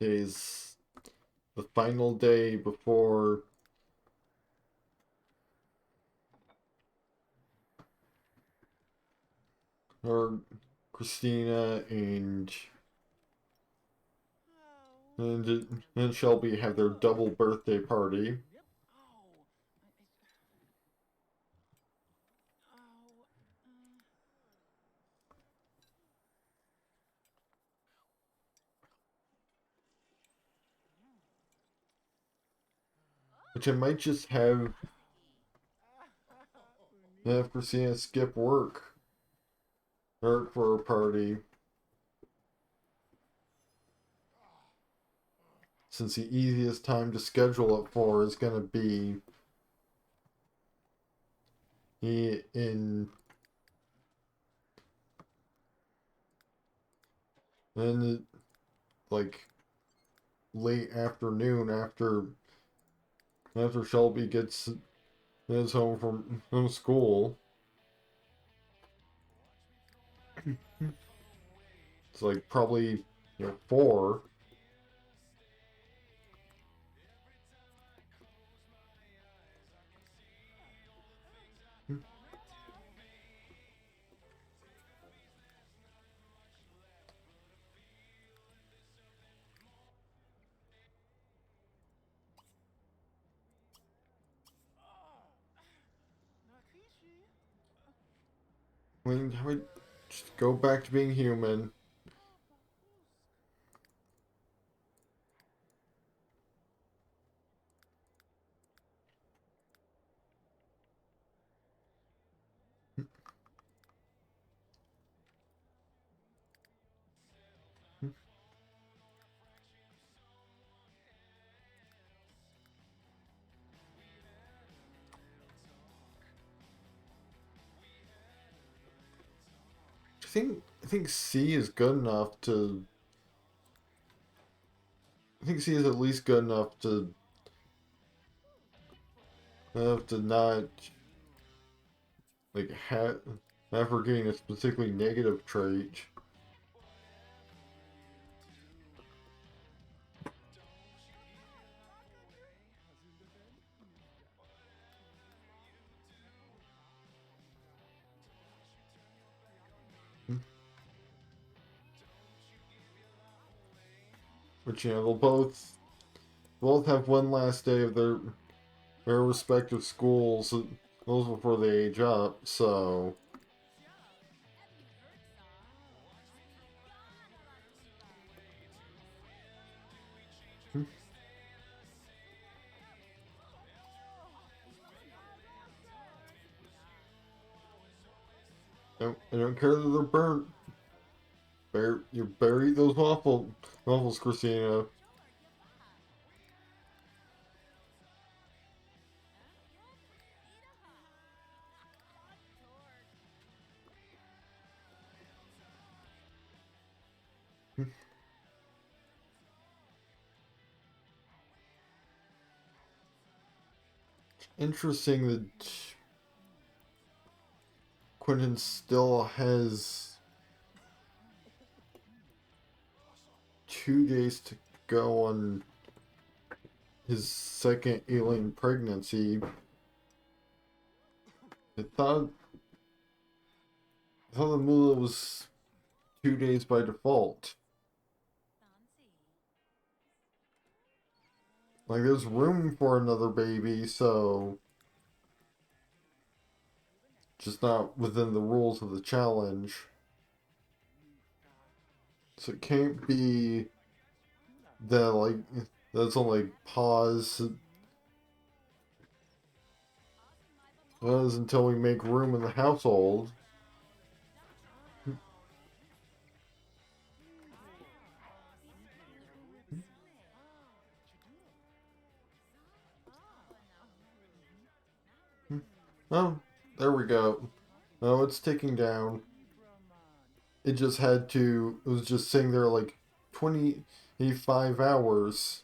Today's the final day before or Christina and Shelby have their double birthday party. Which I might just have Christina skip work for a party. Since the easiest time to schedule it for is going to be in like late afternoon after Shelby is home from school. It's like probably 4. I mean, how would just go back to being human? I think C is good enough to. I think C is at least good enough to not like have her getting a specifically negative trait. Which they'll both have one last day of their respective schools. Those before they age up. So I don't care that they're burnt. You bury those waffles, Christina. Interesting that Quentin still has 2 days to go on his second alien pregnancy. I thought the Mula was 2 days by default. Like, there's room for another baby, so just not within the rules of the challenge. So it can't be that, like, that's only pause until we make room in the household. Oh, there we go. Oh, it's ticking down. It was just sitting there like 25 hours.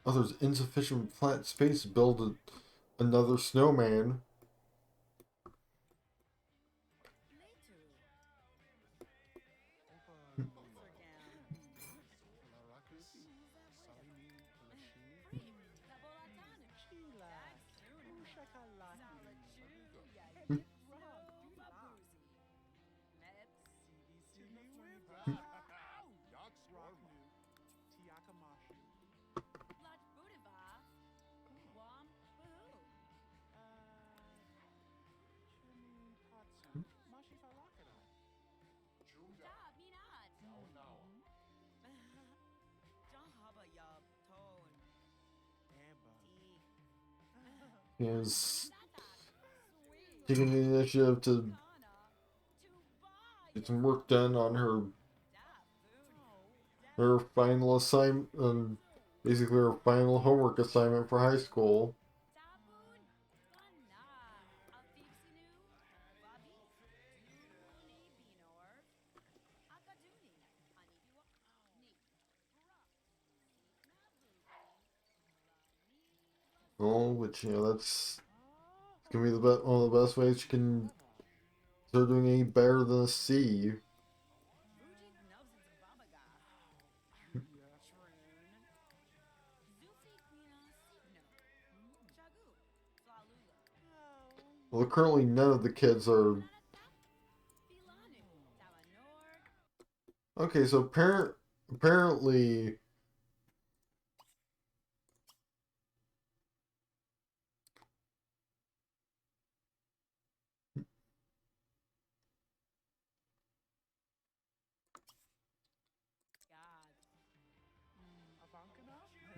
Oh, there's insufficient flat space to build another snowman. is taking the initiative to get some work done on her final assignment, basically her final homework assignment for high school. Oh, which, that's gonna be one of the best ways you can start doing any better than a C. Well, currently none of the kids are. Okay, so apparently.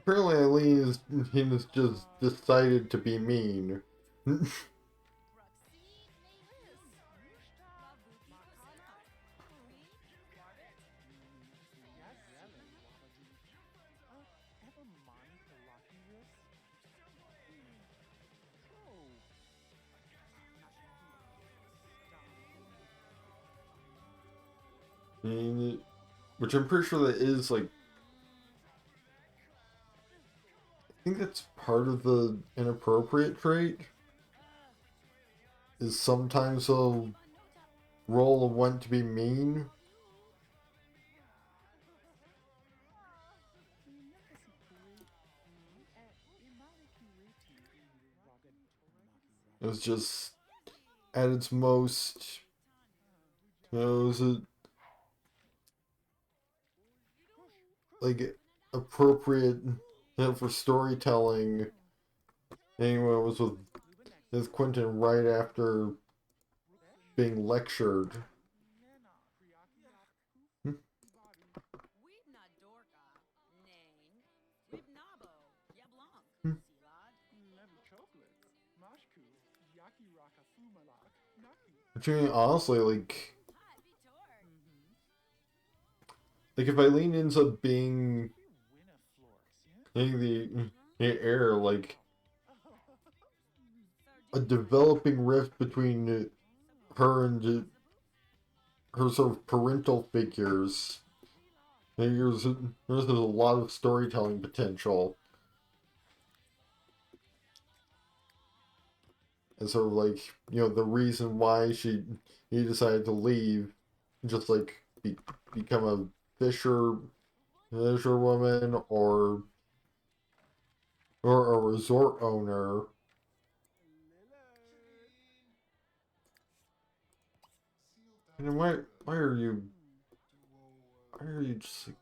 Apparently Eileen has just decided to be mean. Which I'm pretty sure that is like, I think that's part of the inappropriate trait. Is sometimes they'll roll a one to be mean. It was just at its most, it was like appropriate for storytelling. Anyway, it was with Quentin right after being lectured. Which, I mean, honestly, like if Eileen ends up being the heir, like a developing rift between her and her sort of parental figures. There's a lot of storytelling potential. And sort of like, the reason why he decided to leave, just like become a fisherwoman or a resort owner. And why are you just like,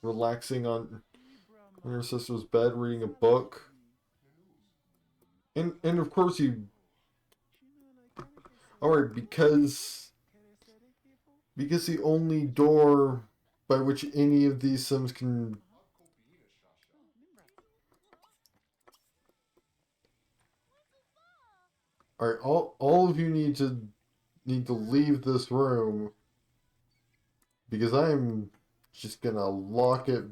relaxing on your sister's bed reading a book? And of course you, alright, because the only door by which any of these Sims can. Alright, all of you need to leave this room because I'm just gonna lock it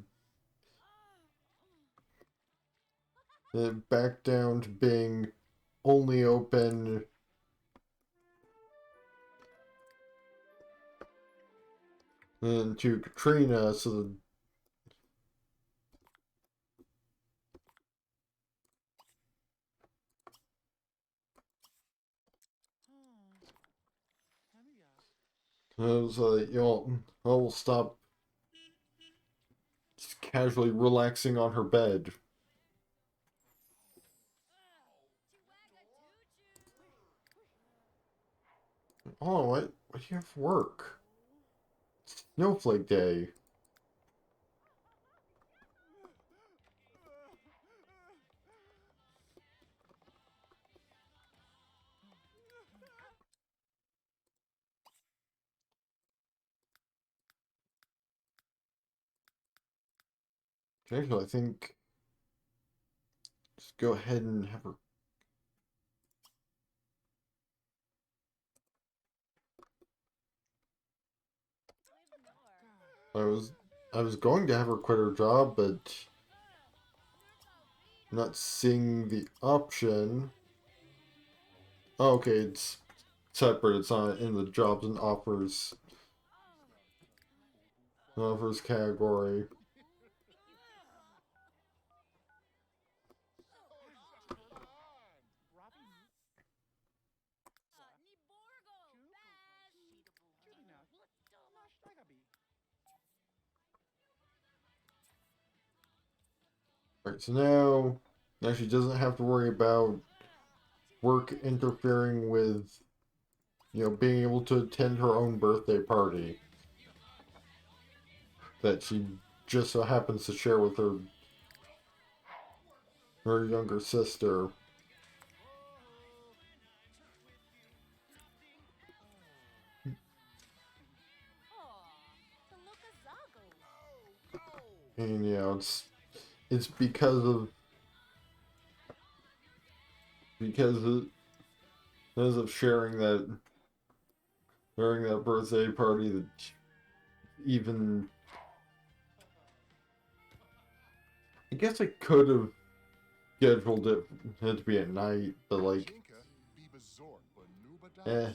back down to being only open to Katrina, so that you'll stop just casually relaxing on her bed. Oh, what do you have for work? Snowflake Day. Actually, I think just go ahead and have her I was I was going to have her quit her job, but I'm not seeing the option. Oh, okay, it's separate. It's not in the jobs and offers category. Right, so now she doesn't have to worry about work interfering with, being able to attend her own birthday party that she just so happens to share with her younger sister. And it's because of sharing that during that birthday party that even I guess I could have scheduled it to be at night, but like, eh.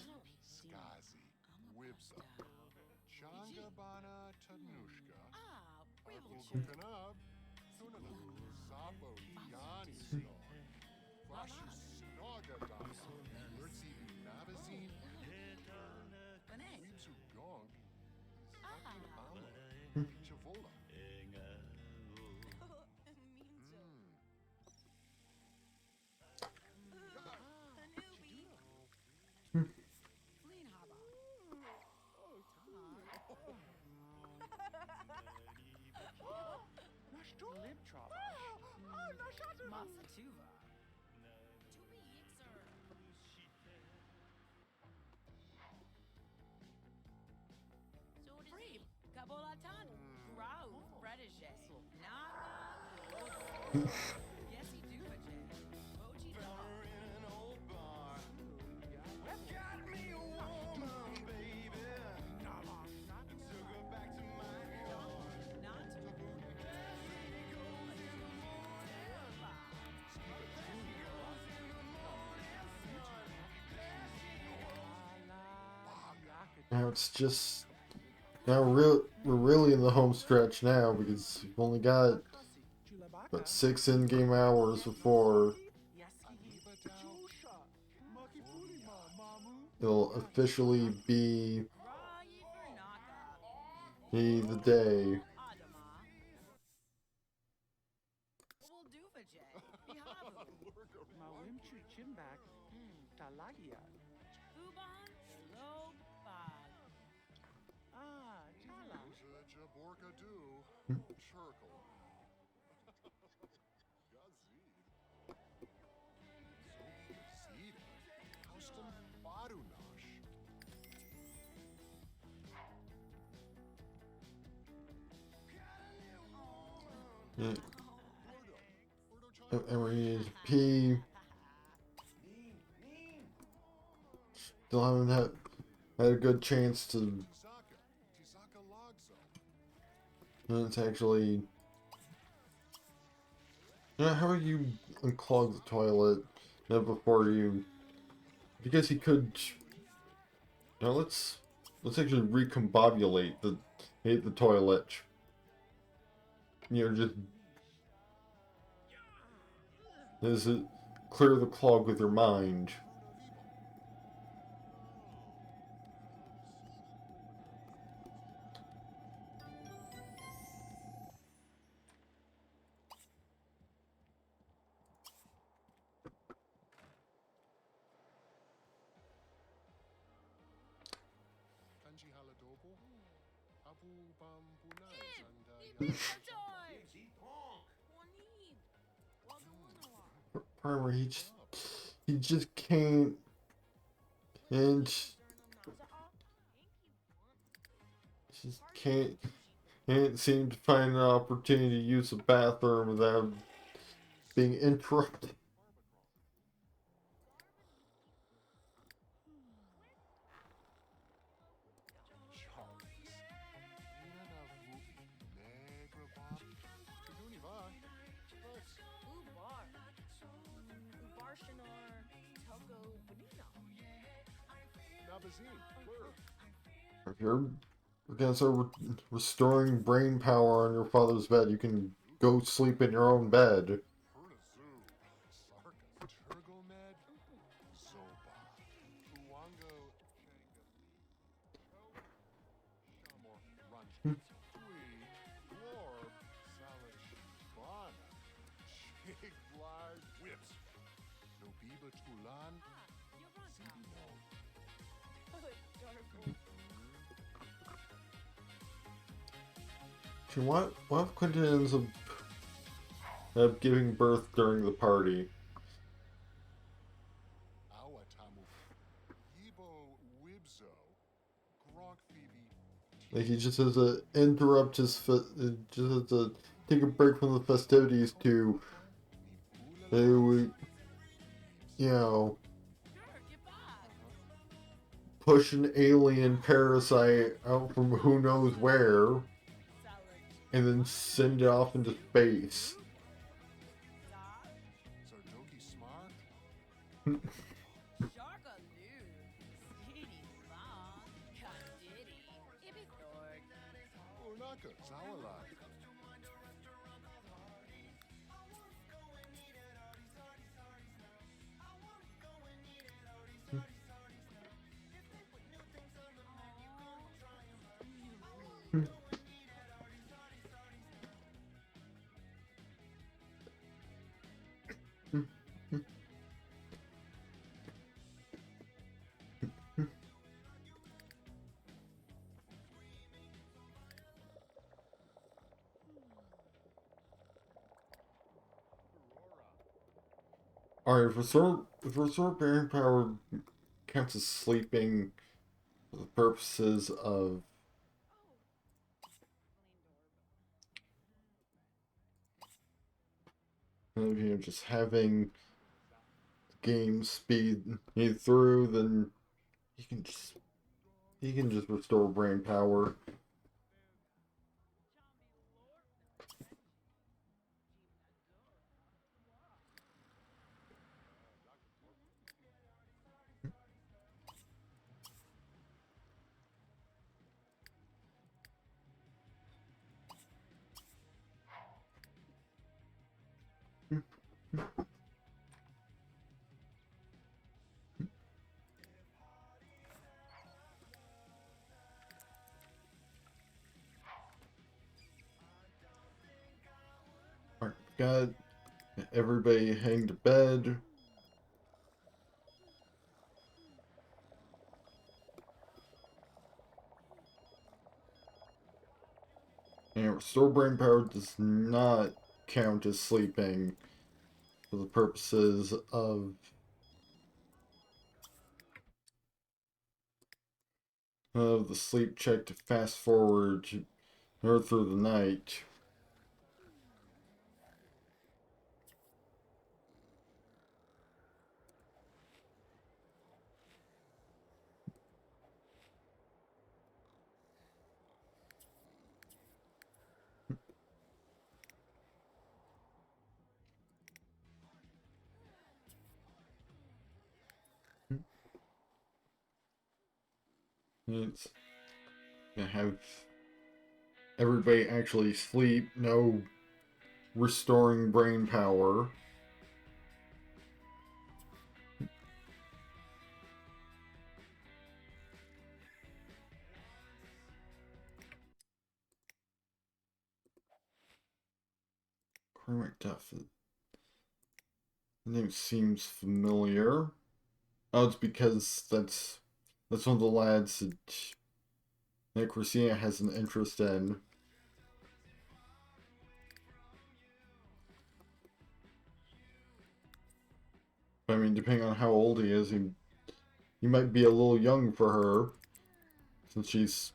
Now it's just we're really in the home stretch now because we've only got but 6 in-game hours before it'll officially be the day. Yeah. And we need to pee. Still haven't had a good chance to. It's actually. How do you unclog the toilet before you? Because he could. Now let's actually recombobulate the toilet. Just this is clear the clog with your mind. Primer, he just and just can't seem to find an opportunity to use the bathroom without being interrupted. If you're gonna start restoring brain power on your father's bed, you can go sleep in your own bed. What if Quentin ends up giving birth during the party? Like he just has to interrupt just has to take a break from the festivities to, you know, push an alien parasite out from who knows where, and then send it off into space. Alright, if restore brain power counts as sleeping for the purposes of just having the game speed you through, then you can just restore brain power. Alright, got everybody heading to bed. And restore brain power does not count as sleeping for the purposes of the sleep check to fast forward or through the night. It's gonna have everybody actually sleep, no restoring brain power. Correct deficit. The name seems familiar. Oh, it's because that's one of the lads that Chistina has an interest in. I mean, depending on how old he is, he might be a little young for her, since she's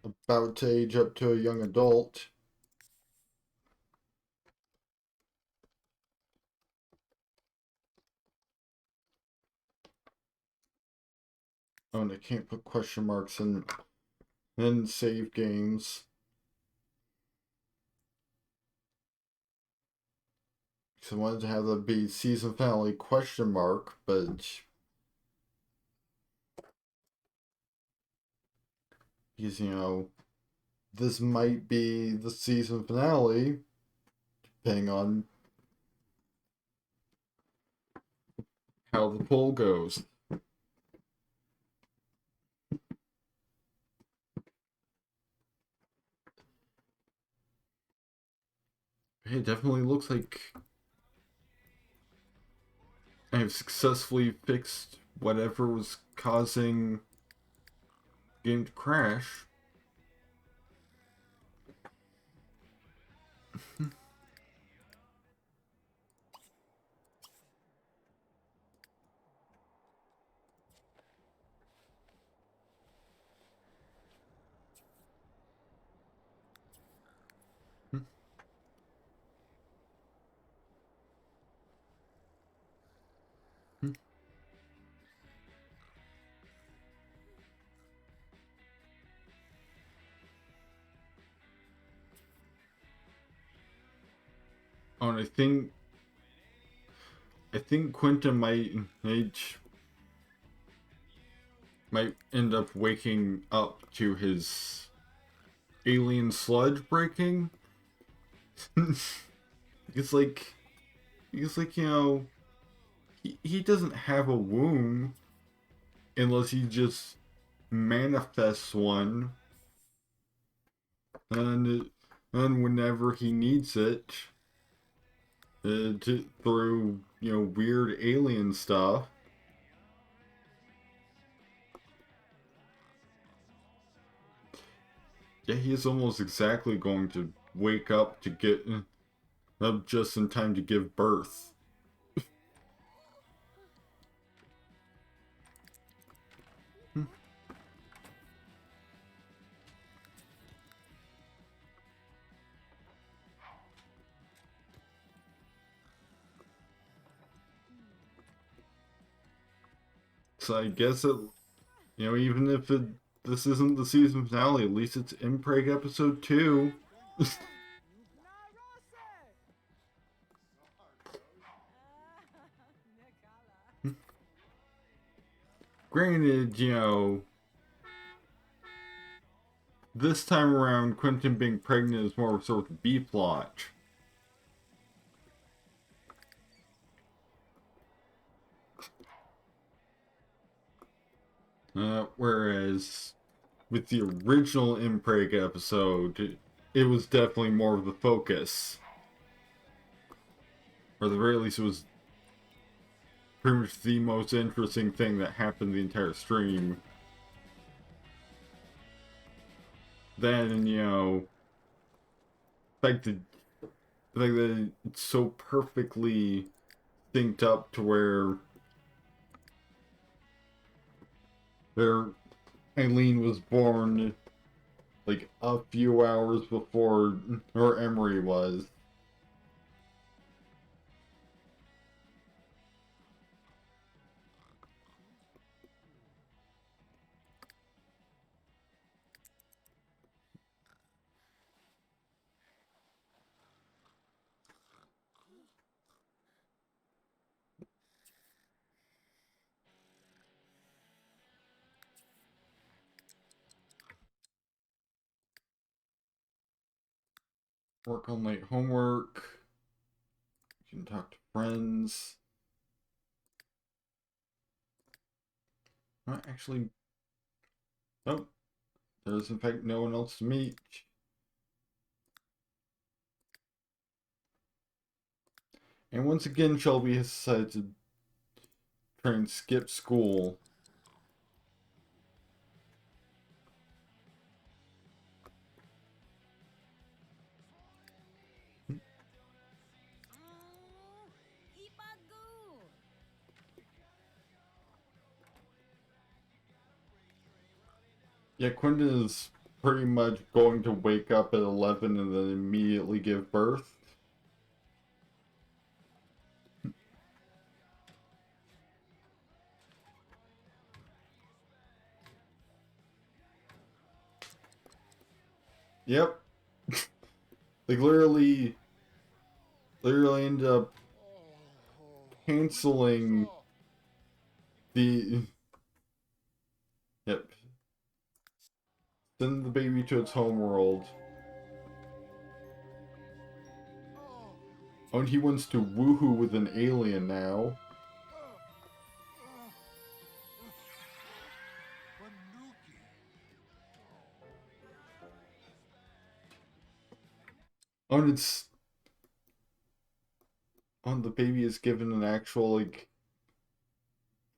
about to age up to a young adult. Oh, and I can't put question marks in save games. So I wanted to have that be season finale question mark, but because, this might be the season finale, depending on how the poll goes. It definitely looks like I have successfully fixed whatever was causing the game to crash. Oh, and I think Quentin might end up waking up to his alien sludge breaking. it's like it's like he doesn't have a womb unless he just manifests one, and and whenever he needs it, through weird alien stuff. Yeah, he is almost exactly going to wake up to get up just in time to give birth. So I guess even if this isn't the season finale, at least it's Impreg episode 2. Granted, this time around, Quentin being pregnant is more of a sort of B plot. Whereas with the original Impreg episode, it was definitely more of the focus. Or at the very least, it was pretty much the most interesting thing that happened the entire stream. Then, like that it's so perfectly synced up to where Eileen was born like a few hours before or Emery was. Work on late homework. You can talk to friends. Not actually. Oh, there's in fact no one else to meet. And once again, Shelby has decided to try and skip school. Yeah, Quentin is pretty much going to wake up at 11 and then immediately give birth. Yep. Like literally ended up canceling the. Yep. Send the baby to its home world. Oh, and he wants to woohoo with an alien now. Oh, and it's... Oh, and the baby is given an actual, like,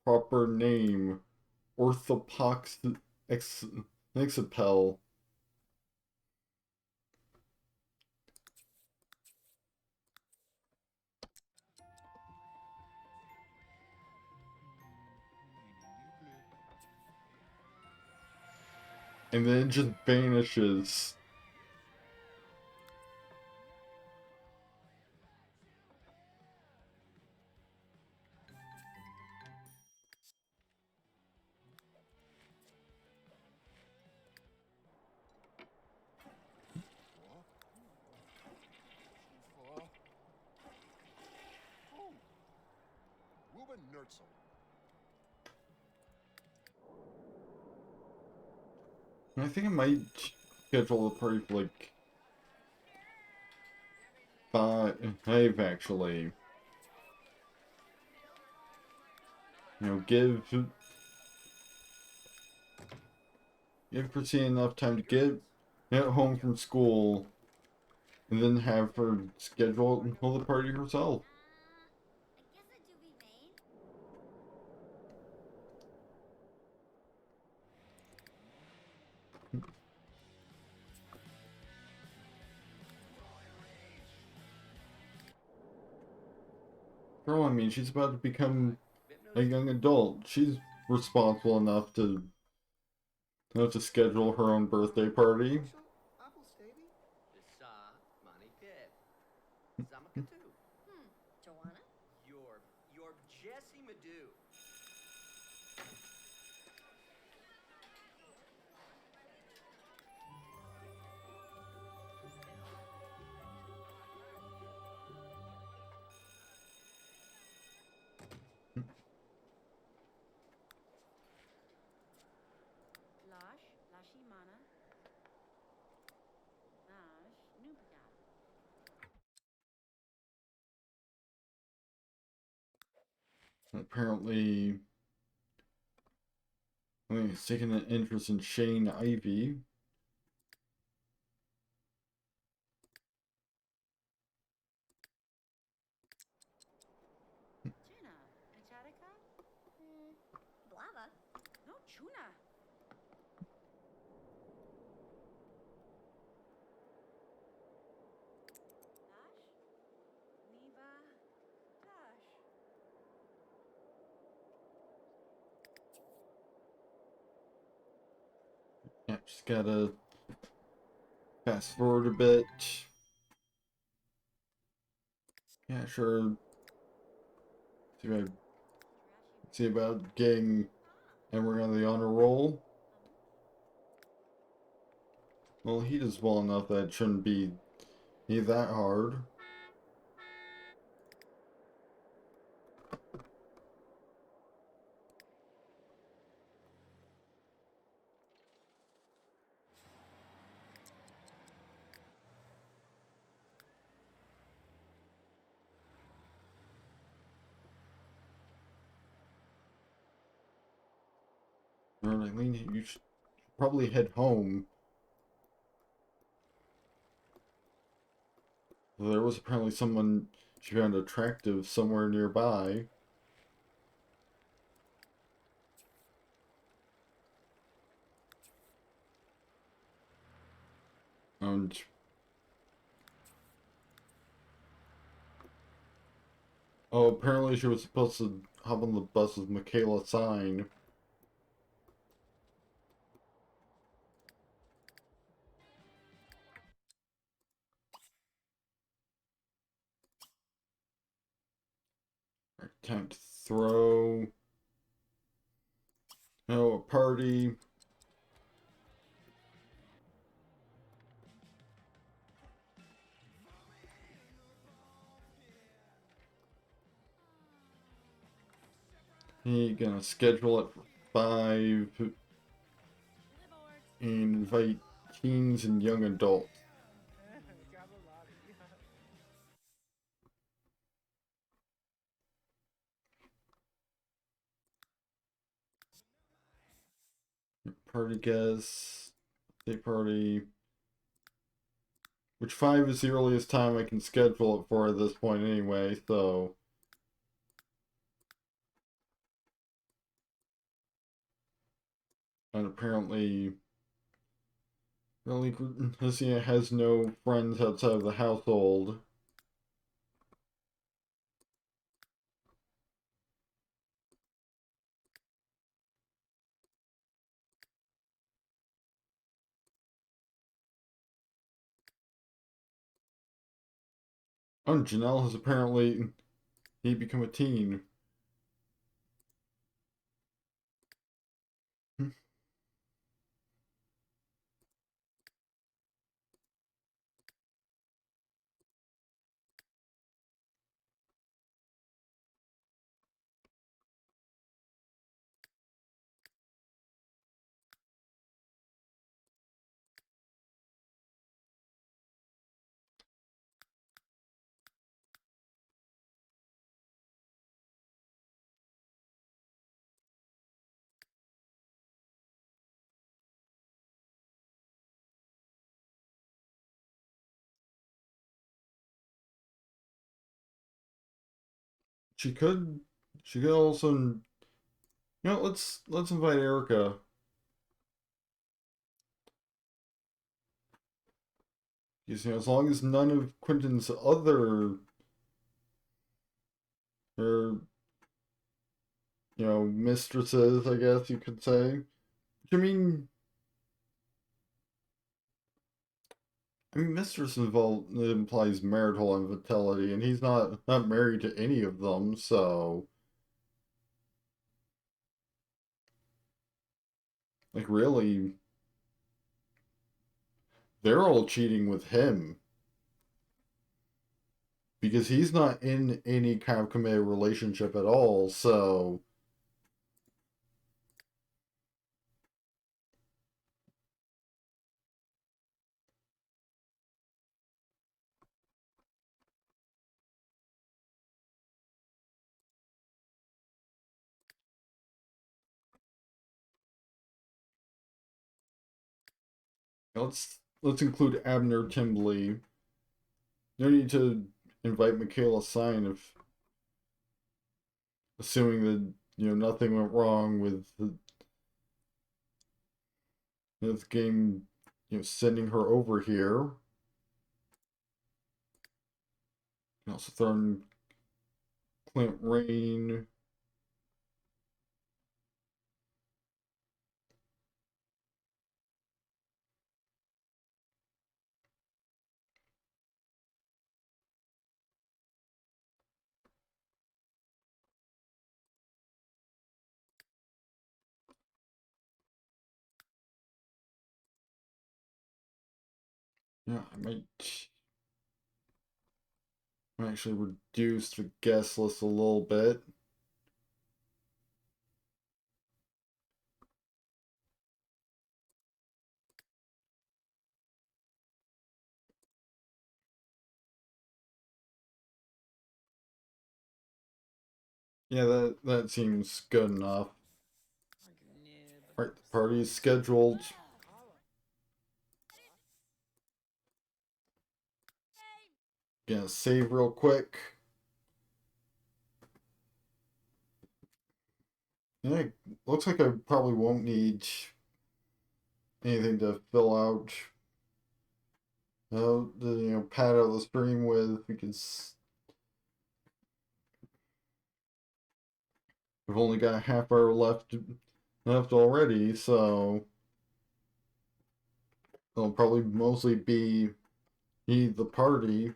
proper name. Orthopox Exapel. And then it just vanishes. I think I might schedule a party for like 5 actually. You know, give Christine enough time to get home from school, and then have her schedule and hold the party herself. Girl, I mean, she's about to become a young adult. She's responsible enough to schedule her own birthday party. Apparently, I mean, he's taking an interest in Shane Ivy. Yeah, just gotta fast forward a bit. Yeah, sure. See about getting Emery on the honor roll. Well, he does well enough that it shouldn't be that hard. Alright, Eileen, you should probably head home. There was apparently someone she found attractive somewhere nearby. And oh, apparently she was supposed to hop on the bus with Michaela Sign. Time to throw. Oh, a party. He gonna schedule it for 5. and invite teens and young adults. Party guests, day party. Which 5 is the earliest time I can schedule it for at this point anyway, so. And apparently, Chistina has no friends outside of the household. Oh, Janelle has apparently become a teen. She could, she could also, let's invite Erica. As long as none of Quentin's other, or mistresses, I guess you could say. I mean, mistress involved implies marital infidelity, and he's not married to any of them, so like really, they're all cheating with him because he's not in any kind of committed relationship at all. So let's include Abner Timbley. No need to invite Michaela Sign if assuming that nothing went wrong with this game, sending her over here. You can also throw in Clint Rain. Yeah, I might actually reduce the guest list a little bit. Yeah, that seems good enough. Alright, the party is scheduled. Gonna save real quick. Yeah, looks like I probably won't need anything to fill out. Pad out the stream with because we've only got a half hour left already, so it'll probably mostly be the party.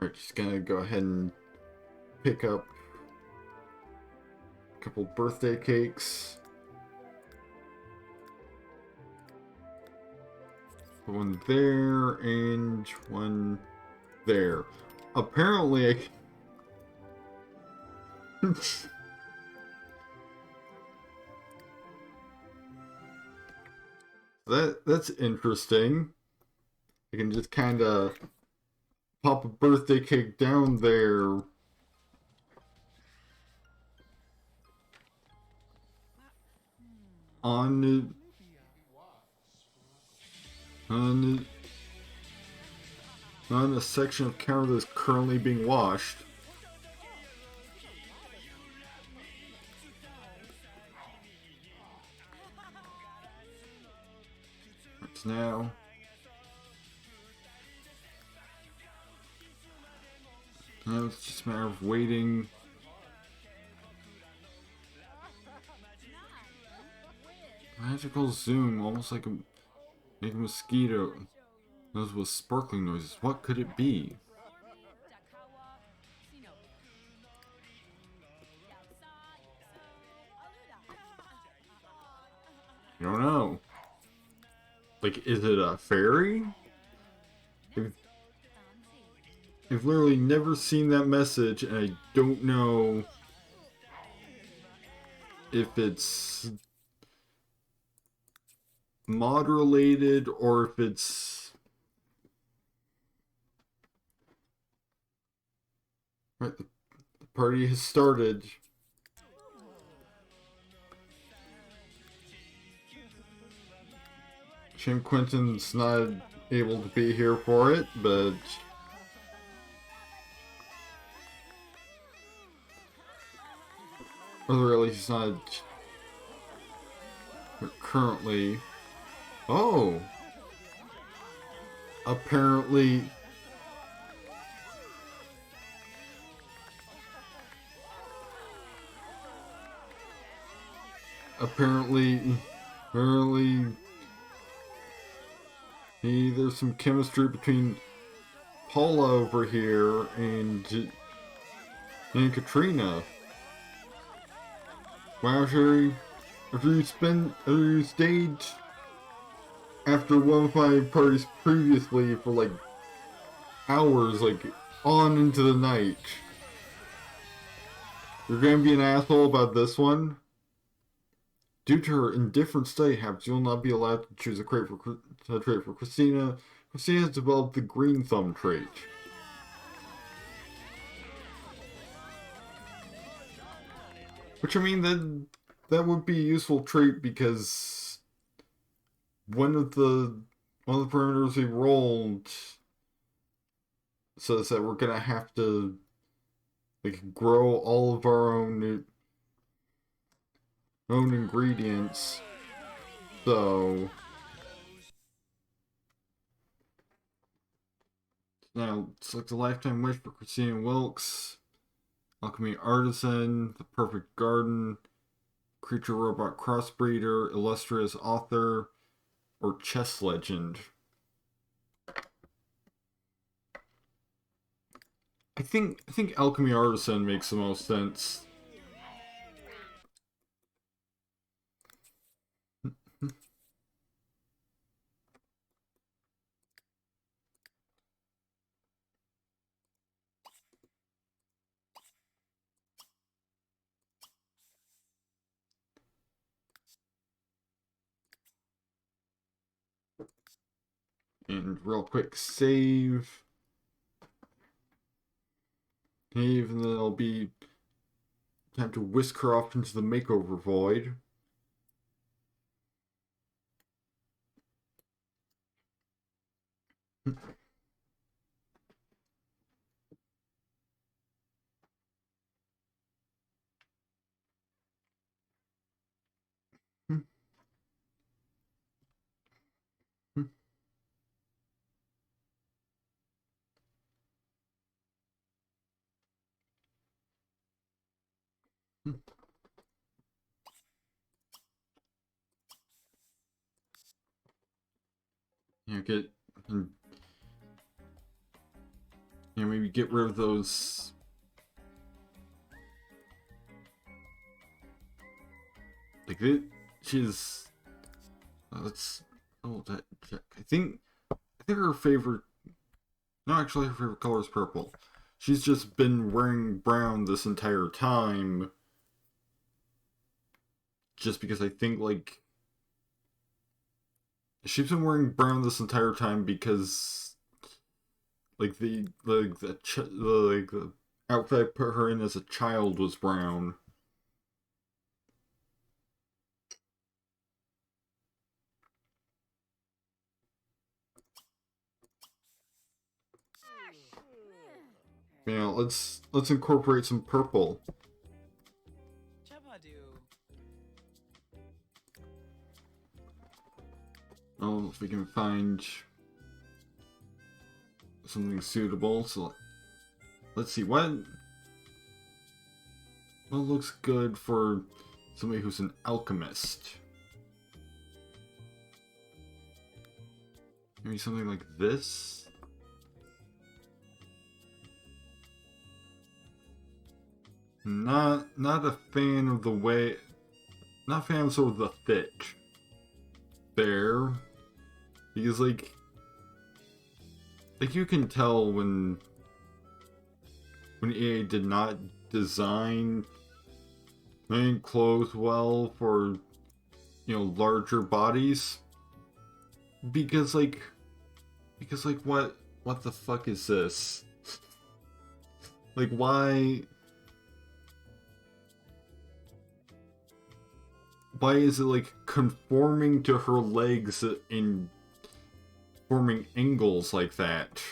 Alright, just gonna go ahead and pick up a couple birthday cakes. One there and one there. Apparently, that's interesting. I can just kind of pop a birthday cake down there. On on a section of counter that's currently being washed. It's now. Now it's just a matter of waiting. Magical zoom, almost like a mosquito. Those with sparkling noises. What could it be? I don't know. Like, is it a fairy? I've literally never seen that message, and I don't know if it's mod related or if it's... Right, the party has started. Shame Quentin's not able to be here for it, but... Or at least he's not currently. Oh! Apparently... Apparently... There's some chemistry between Paula over here and Katrina. Wow, Sherry, after you stayed after one of my parties previously for like hours, like on into the night, you're gonna be an asshole about this one? Due to her indifferent study habits, you will not be allowed to choose a trait for Chistina. Chistina has developed the green thumb trait. Which, I mean, that would be a useful trait because one of the parameters we rolled says that we're gonna have to like grow all of our own ingredients. So now select a lifetime wish for Christina Wilkes. Alchemy Artisan, The Perfect Garden, Creature Robot Crossbreeder, Illustrious Author, or Chess Legend. I think Alchemy Artisan makes the most sense. And real quick, save. And then it'll be time to whisk her off into the makeover void. You get you know, maybe get rid of those. Like it, she's. Let's. Oh, that. I think her favorite. No, actually, her favorite color is purple. She's just been wearing brown this entire time. Just because I think like she's been wearing brown this entire time because like the outfit I put her in as a child was brown. Yeah, let's incorporate some purple. Oh, if we can find something suitable. So let's see what looks good for somebody who's an alchemist. Maybe something like this. Not a fan of the way. Not a fan of sort of the fit there, because like you can tell when EA did not design main clothes well for, you know, larger bodies, because like what the fuck is this? Like why is it like conforming to her legs in forming angles like that?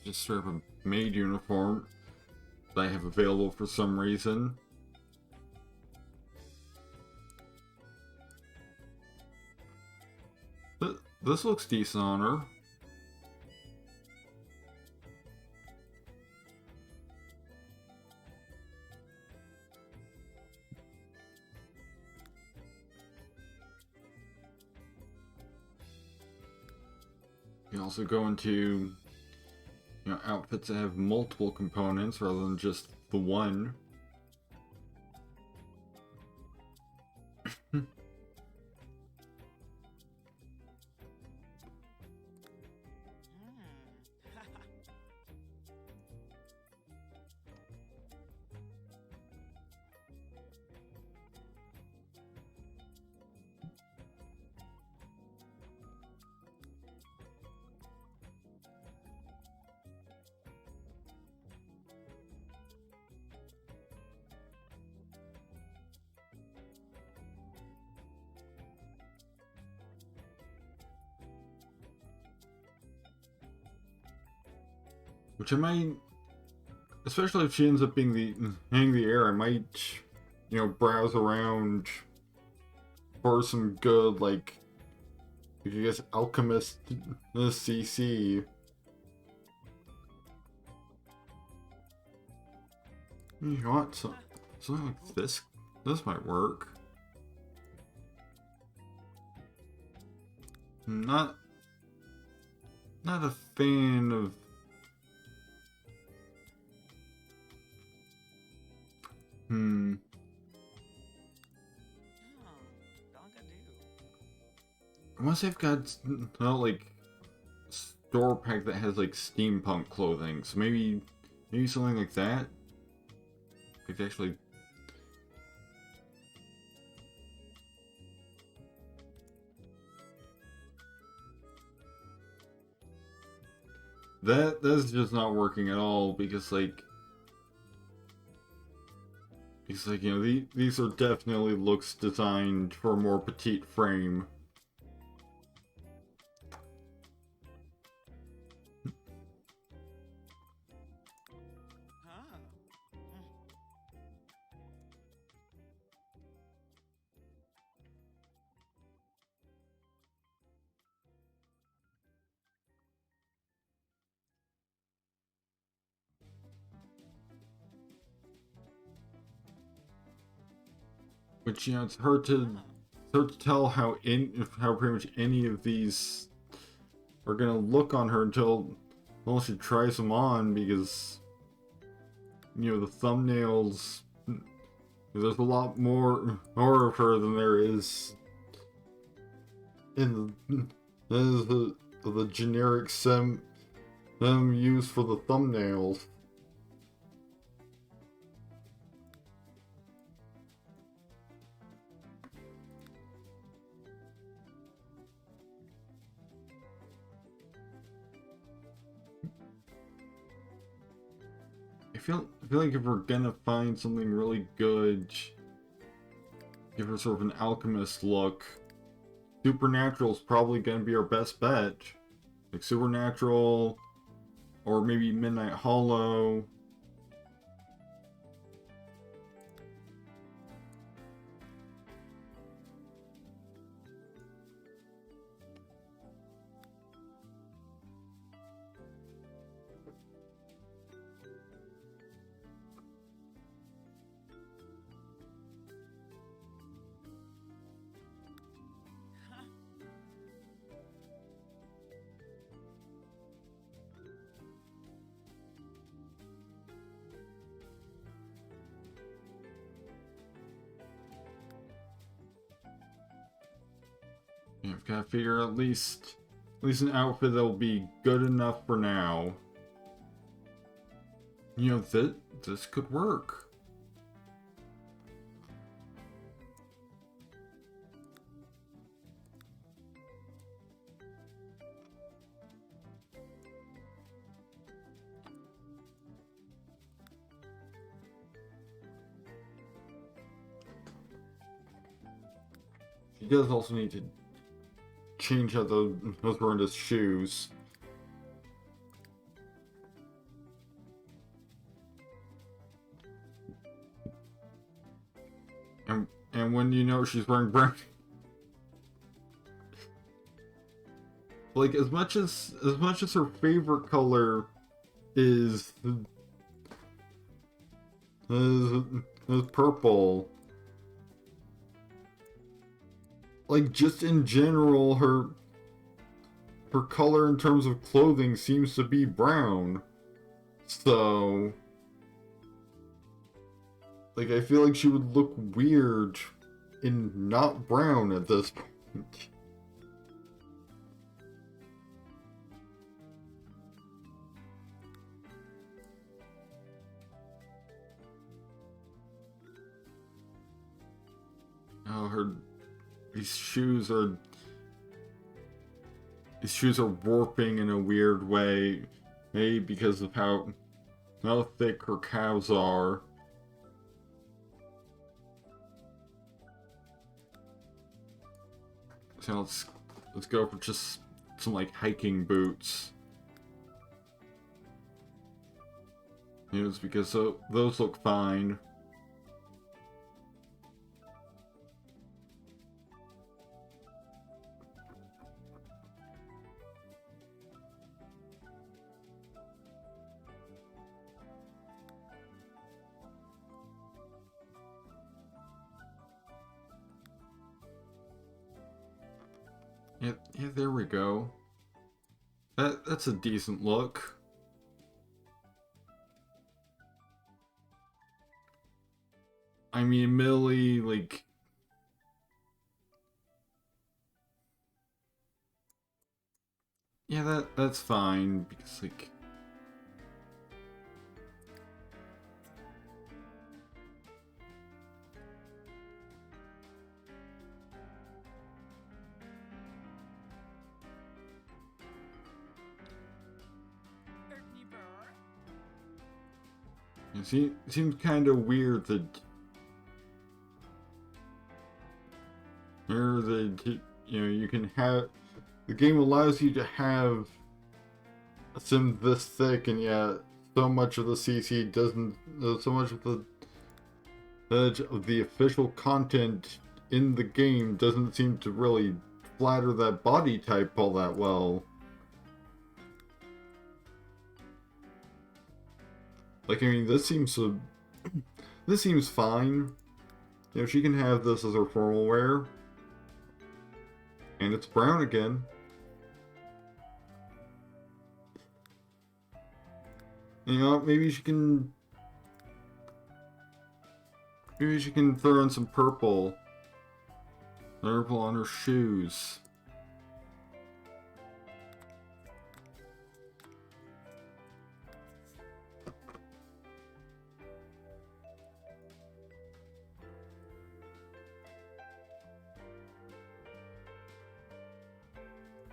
Just sort of a maid uniform that I have available for some reason. This looks decent on her. You can also go into, you know, outfits that have multiple components rather than just the one. Which I might, especially if she ends up being hanging the air, I might, you know, browse around for some good, like, I guess, alchemist CC. You know what? Something like this. This might work. Not a fan of. Unless they've got, like, store pack that has like steampunk clothing, so maybe something like that. Like actually. That's just not working at all because He's like, you know, these are definitely looks designed for a more petite frame. Which, you know, it's hard to tell how pretty much any of these are gonna look on her until she tries them on, because, you know, the thumbnails, there's a lot more of her than there is in the generic sim them used for the thumbnails. I feel like if we're gonna find something really good, give her sort of an alchemist look, Supernatural's probably gonna be our best bet. Like Supernatural, or maybe Midnight Hollow. Yeah, I've got to figure at least an outfit that'll be good enough for now. You know, this could work. She does also need to change out those horrendous shoes. And when you know she's wearing brown, like as much as her favorite color is purple, like just in general her color in terms of clothing seems to be brown. So, like, I feel like she would look weird in not brown at this point. Oh, these shoes are warping in a weird way, maybe because of how thick her calves are. So let's go for just some like hiking boots. You know, it's because those look fine. Yeah, there we go. That's a decent look. I mean, Millie, like, yeah, that's fine because like, it seems kind of weird that Here, you can have the game allows you to have a sim this thick, and yet so much of the CC doesn't. So much of the official content in the game doesn't seem to really flatter that body type all that well. Like, I mean, this seems fine. You know, she can have this as her formal wear. And it's brown again. You know, maybe she can throw in some purple. Purple on her shoes.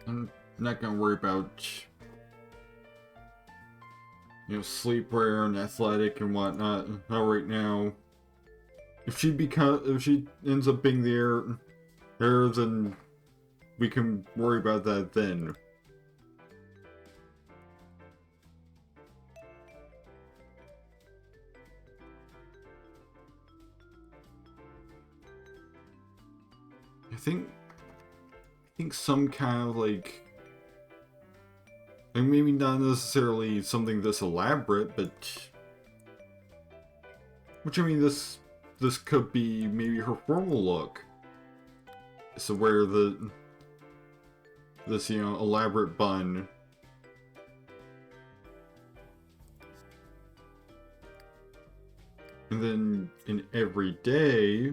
I'm not gonna worry about, you know, sleepwear and athletic and whatnot. Not right now. If she ends up being the heir, then we can worry about that then. I think some kind of like maybe not necessarily something this elaborate, but which I mean this could be maybe her formal look. So wear this you know, elaborate bun. And then in every day,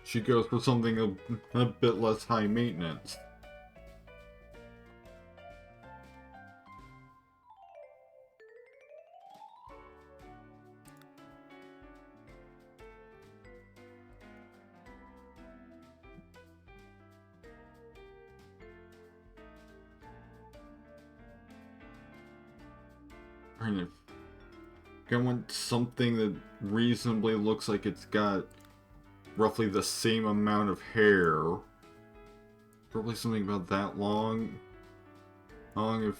she goes for something a bit less high maintenance. And if I want something that reasonably looks like it's got roughly the same amount of hair. Probably something about that long. Long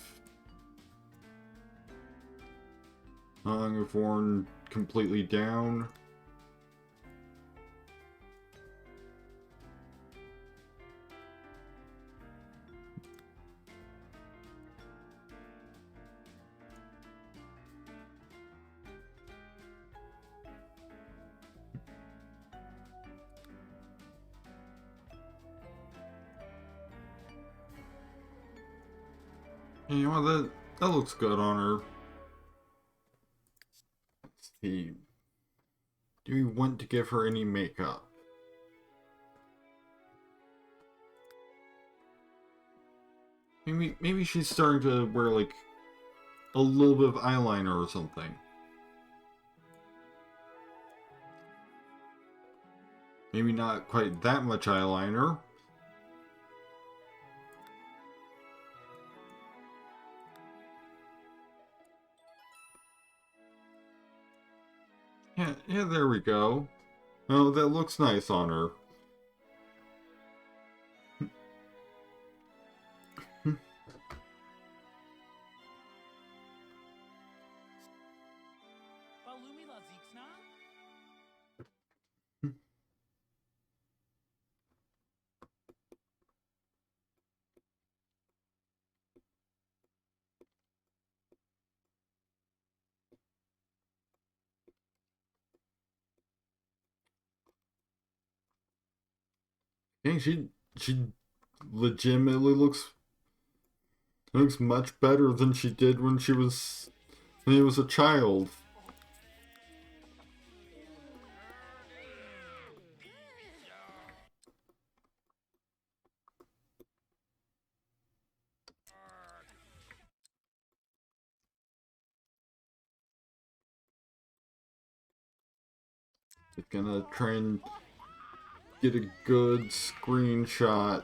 if worn completely down. You know, that looks good on her. Let's see. Do we want to give her any makeup? Maybe she's starting to wear like a little bit of eyeliner or something. Maybe not quite that much eyeliner. Yeah, there we go. Oh, that looks nice on her. Dang, she legitimately looks much better than she did when she was a child. It's gonna try and get a good screenshot.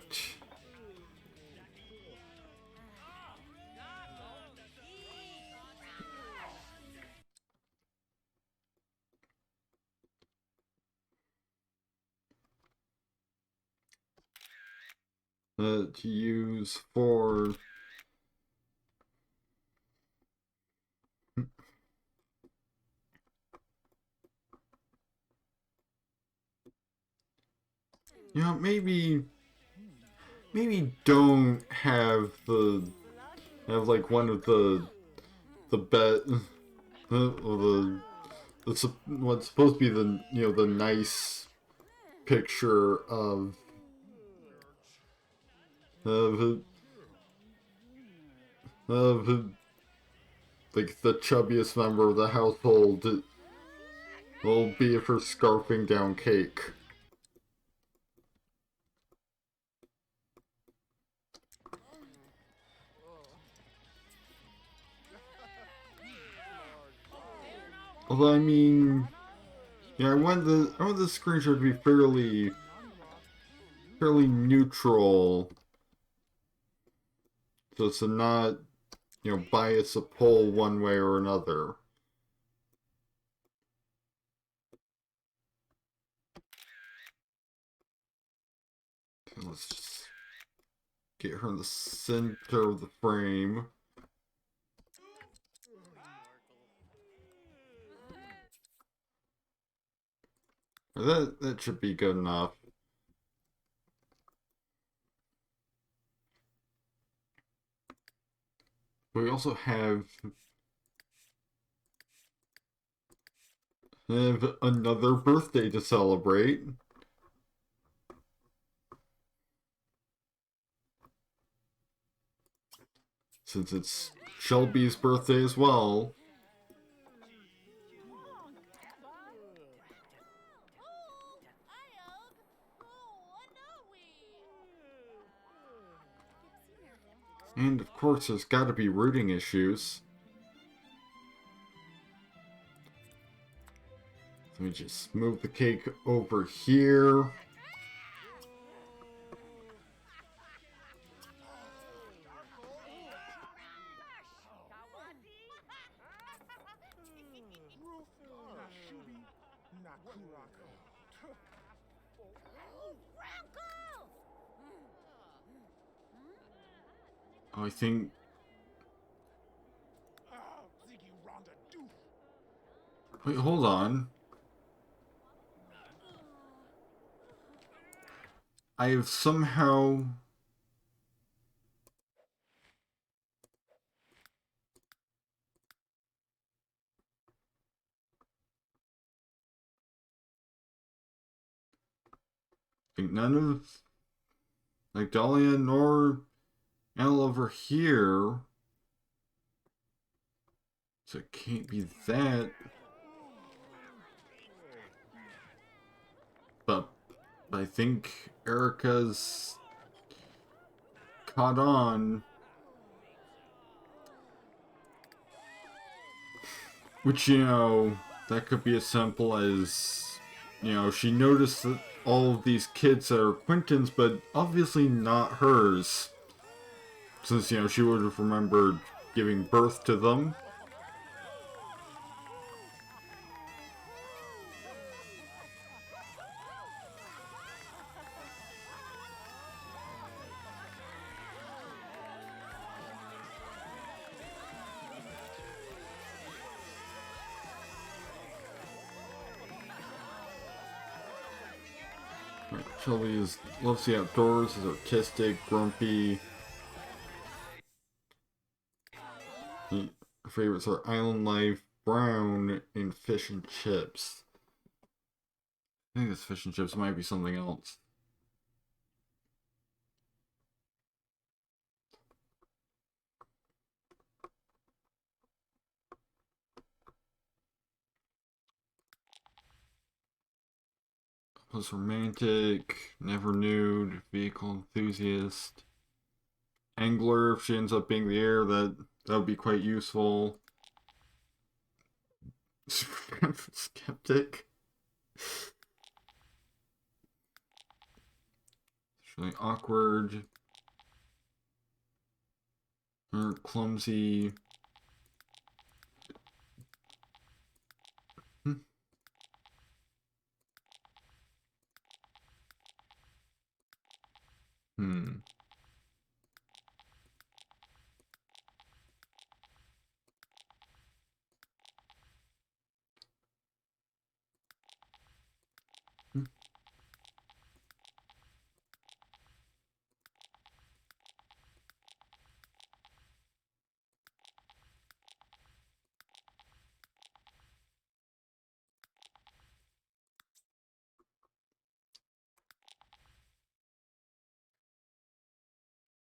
to use for... You know, maybe don't have like one of the what's supposed to be the the nice picture of of like the chubbiest member of the household will be for scarfing down cake. Although I mean, yeah, I want the screenshot to be fairly neutral, so it's to not bias a poll one way or another. Let's just get her in the center of the frame. That should be good enough. We also have another birthday to celebrate. Since it's Shelby's birthday as well. And of course, there's gotta be rooting issues. Let me just move the cake over here. Oh, I think... Wait, hold on. I have somehow... I think none of... like Dahlia nor Elle over here. So it can't be that. But I think Erica's caught on. Which, that could be as simple as, she noticed that all of these kids are Quentin's, but obviously not hers. Since, she would have remembered giving birth to them. Shelby loves the outdoors, is artistic, grumpy. Her favorites are island life, brown, and fish and chips. I think this fish and chips might be something else. Plus romantic, never nude, vehicle enthusiast. Angler, if she ends up being the heir, that would be quite useful. Skeptic. It's really awkward. Or clumsy. Hmm.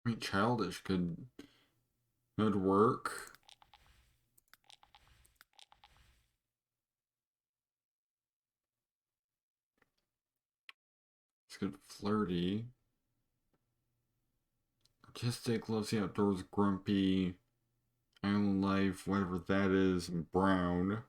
I mean, childish could work. It's good flirty. Artistic, loves the outdoors, grumpy, island life, whatever that is, and brown.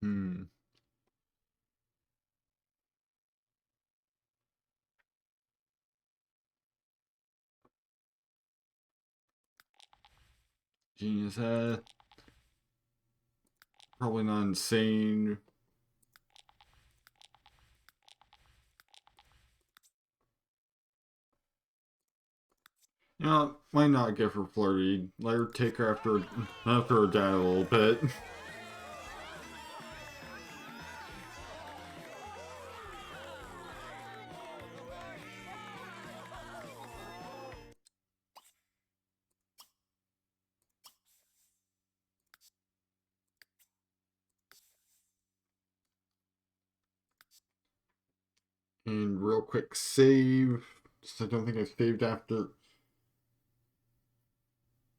Hmm. Genius, probably not insane. You know, might not get her flirty. Let her take her after her dad a little bit. And real quick save. Just I don't think I saved after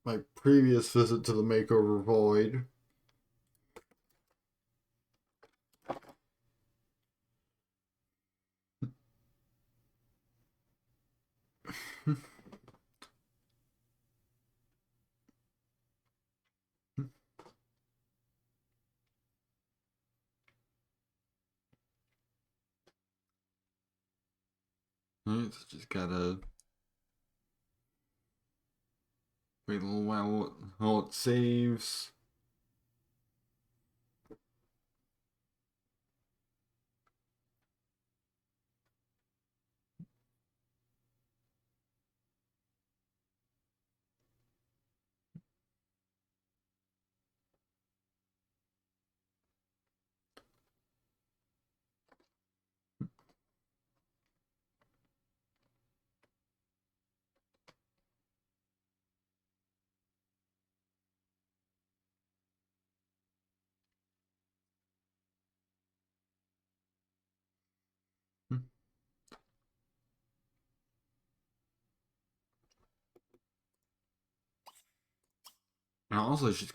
my previous visit to the makeover void. Alright, so just gotta wait a little while while it saves. And also, I feel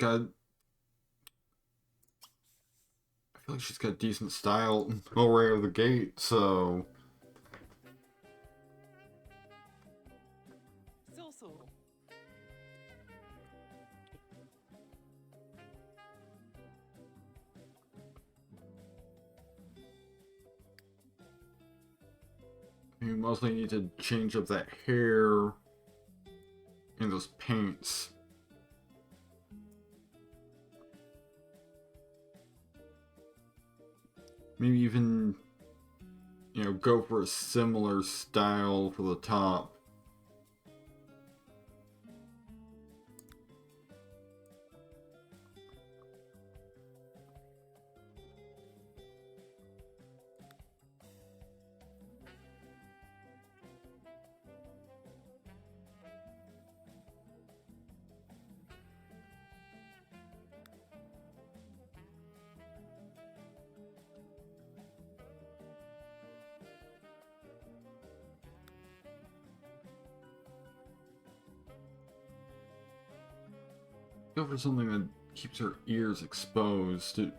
like she's got decent style right out of the gate, so. You mostly need to change up that hair and those paints. Maybe even, go for a similar style for the top. Go for something that keeps her ears exposed. You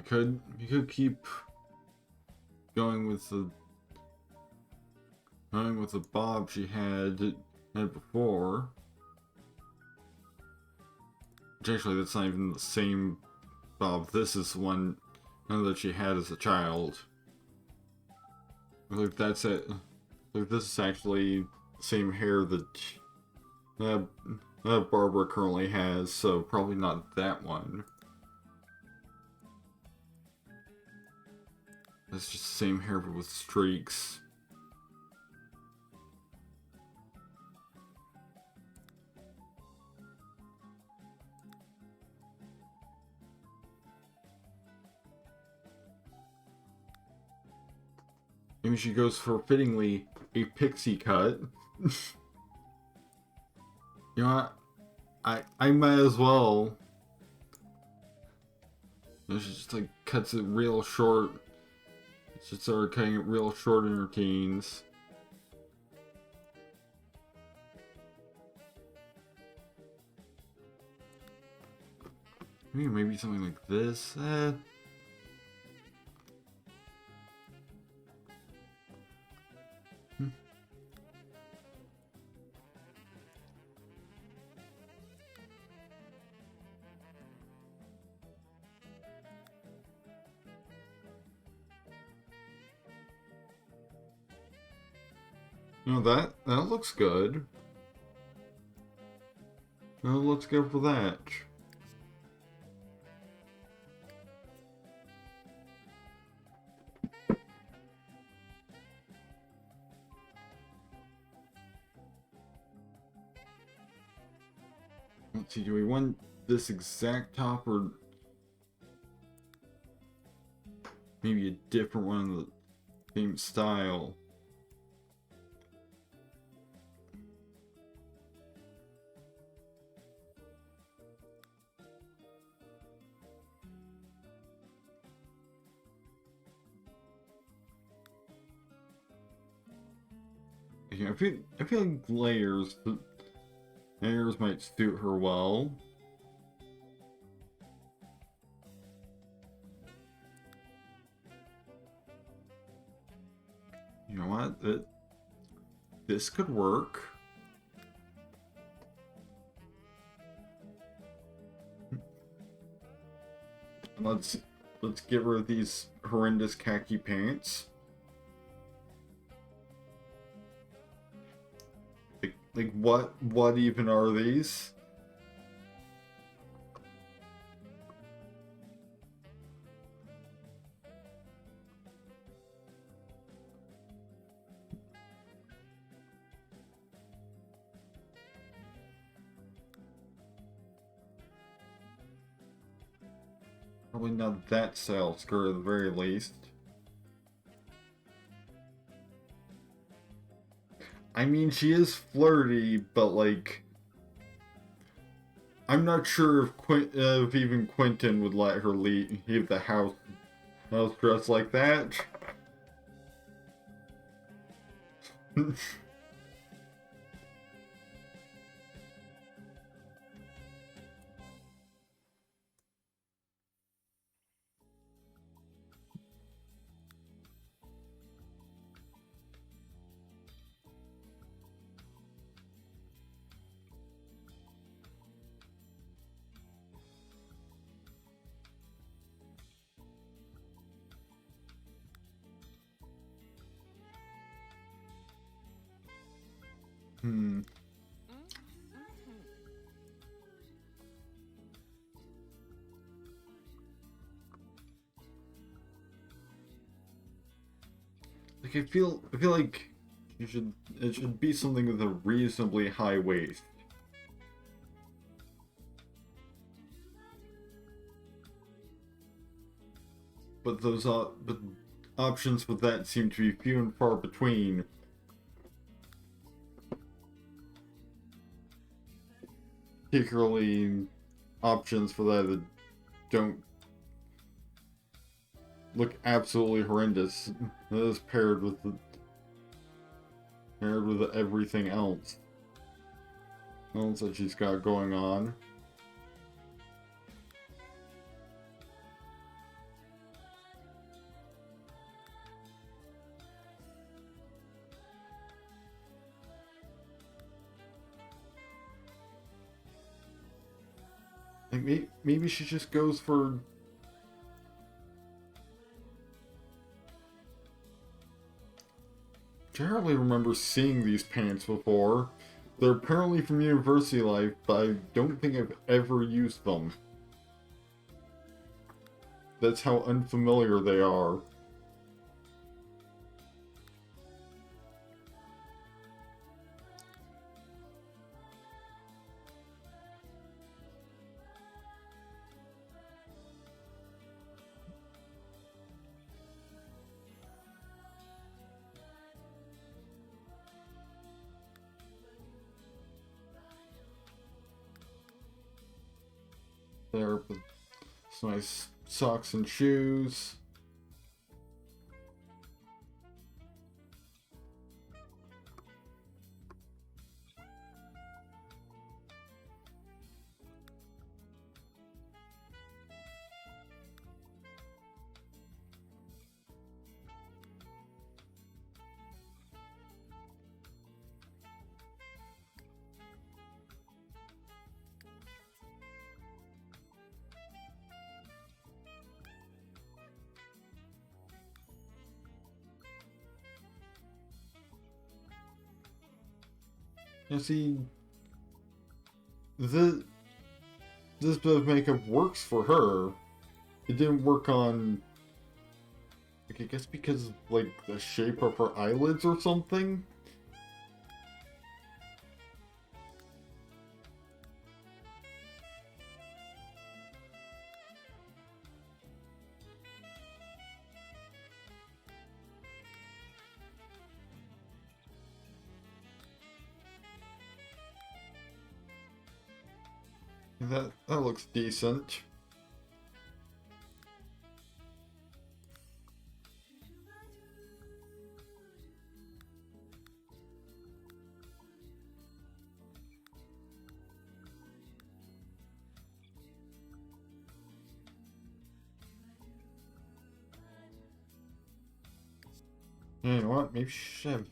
could keep going with the bob she had before. Which actually, that's not even the same bob. This is one that she had as a child. Like that's it. Like this is actually the same hair that Barbara currently has, so probably not that one. That's just the same hair but with streaks. Maybe she goes for fittingly a pixie cut. You know what? I might as well. She just like cuts it real short. She started cutting it real short in her teens. Maybe something like this. You know, that looks good. Well, let's go for that. Let's see, do we want this exact top or maybe a different one in the same style? Yeah, I feel like layers might suit her well. You know what? This could work. Let's get rid of these horrendous khaki pants. Like what even are these? Probably not that style skirt at the very least. I mean, she is flirty, but like, I'm not sure if even Quentin would let her leave the house dressed like that. Hmm. Like I feel like it should be something with a reasonably high waist. But but options with that seem to be few and far between. Particularly options for that don't look absolutely horrendous. That is paired with everything else that she's got going on. Like maybe she just goes for I hardly remember seeing these pants before. They're apparently from university life, but I don't think I've ever used them. That's how unfamiliar they are. there with some nice socks and shoes. You see, this bit of makeup works for her. It didn't work on, like, I guess because of, like, the shape of her eyelids or something. That looks decent. You know what? Maybe she should have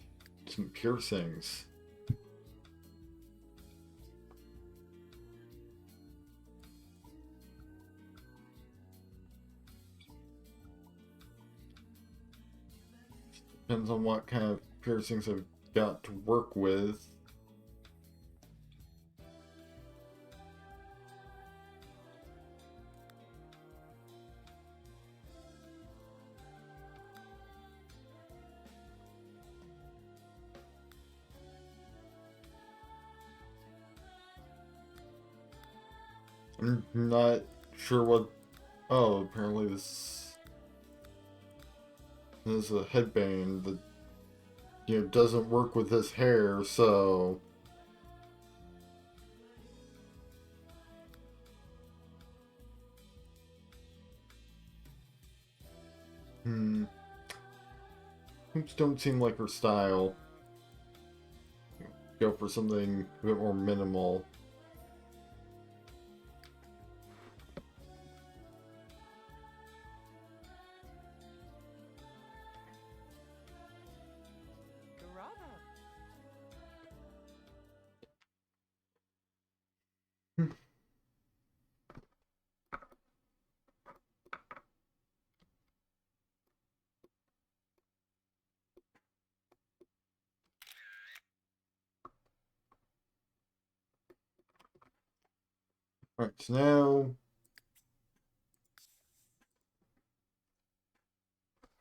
some piercings. Depends on what kind of piercings I've got to work with. I'm not sure what... Oh, apparently this is a headband that, you know, doesn't work with his hair, so... Hoops don't seem like her style. Go for something a bit more minimal. Alright, so now...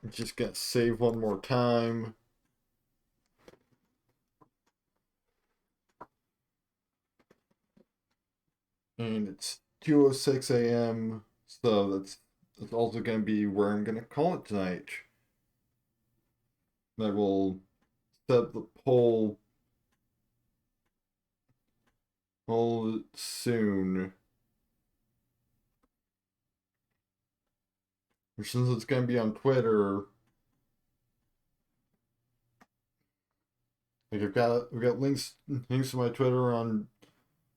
I'm just gonna save one more time. And it's 2:06 a.m., so that's also gonna be where I'm gonna call it tonight. I will set the poll soon. Since it's gonna be on Twitter, like we've got links to my Twitter on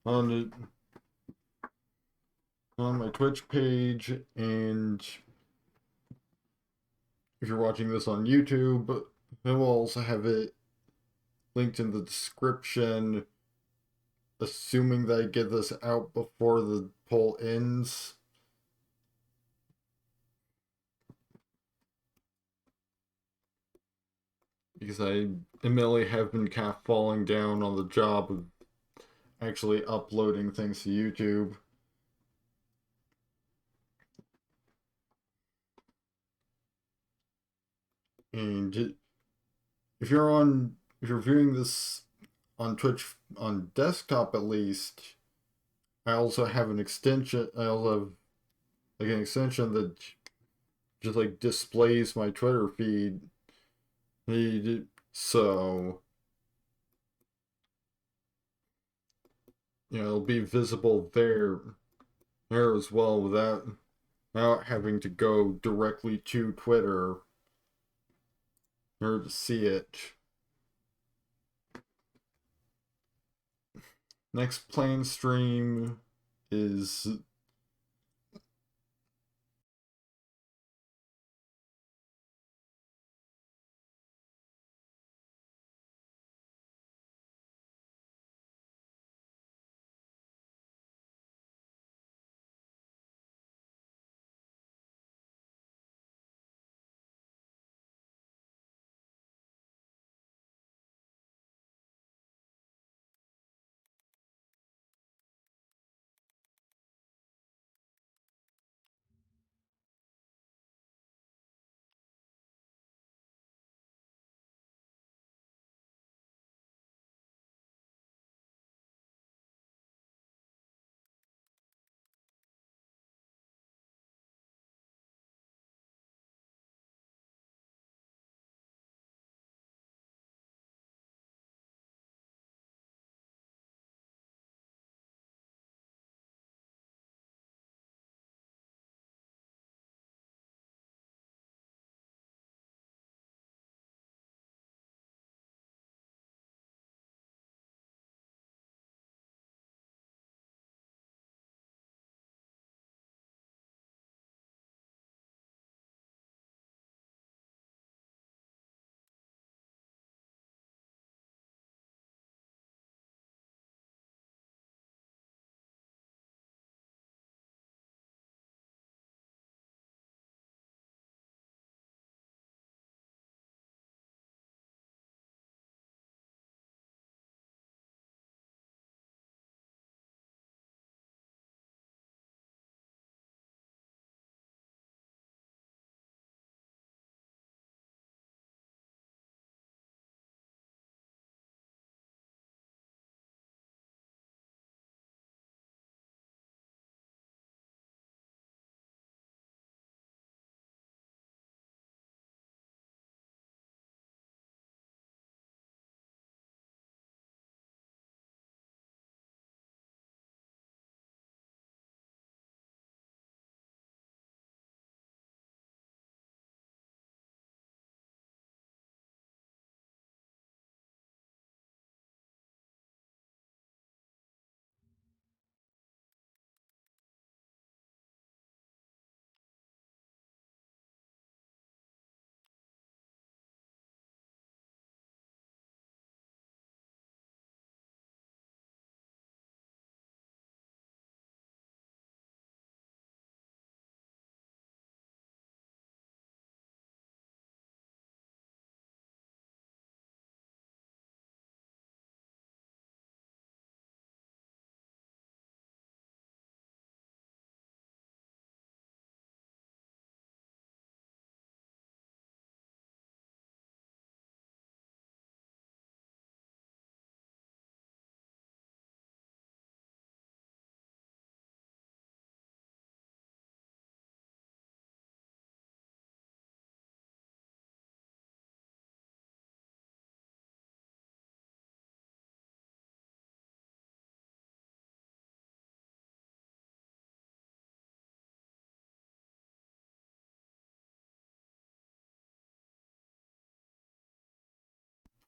on my Twitch page, and if you're watching this on YouTube, I will also have it linked in the description, assuming that I get this out before the poll ends. Because I admittedly have been kind of falling down on the job of actually uploading things to YouTube. And if you're viewing this on Twitch on desktop at least, I also have an extension. I also have like an extension that just like displays my Twitter feed. So, you know, it'll be visible there. there as well without having to go directly to Twitter or to see it. Next planned stream is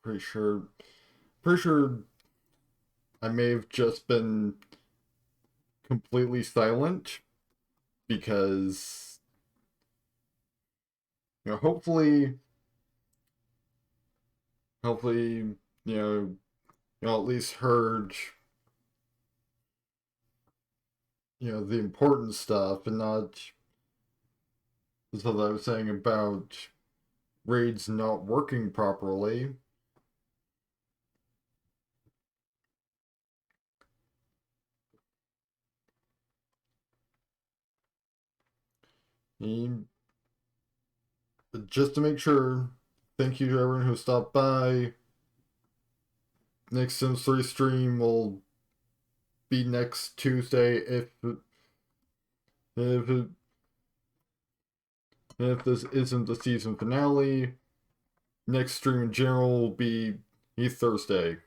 pretty sure pretty sure I may have just been completely silent because hopefully you know at least heard the important stuff and not as I was saying about raids not working properly. And just to make sure, thank you to everyone who stopped by. Next Sims 3 stream will be next Tuesday if if this isn't the season finale. Next stream in general will be Thursday.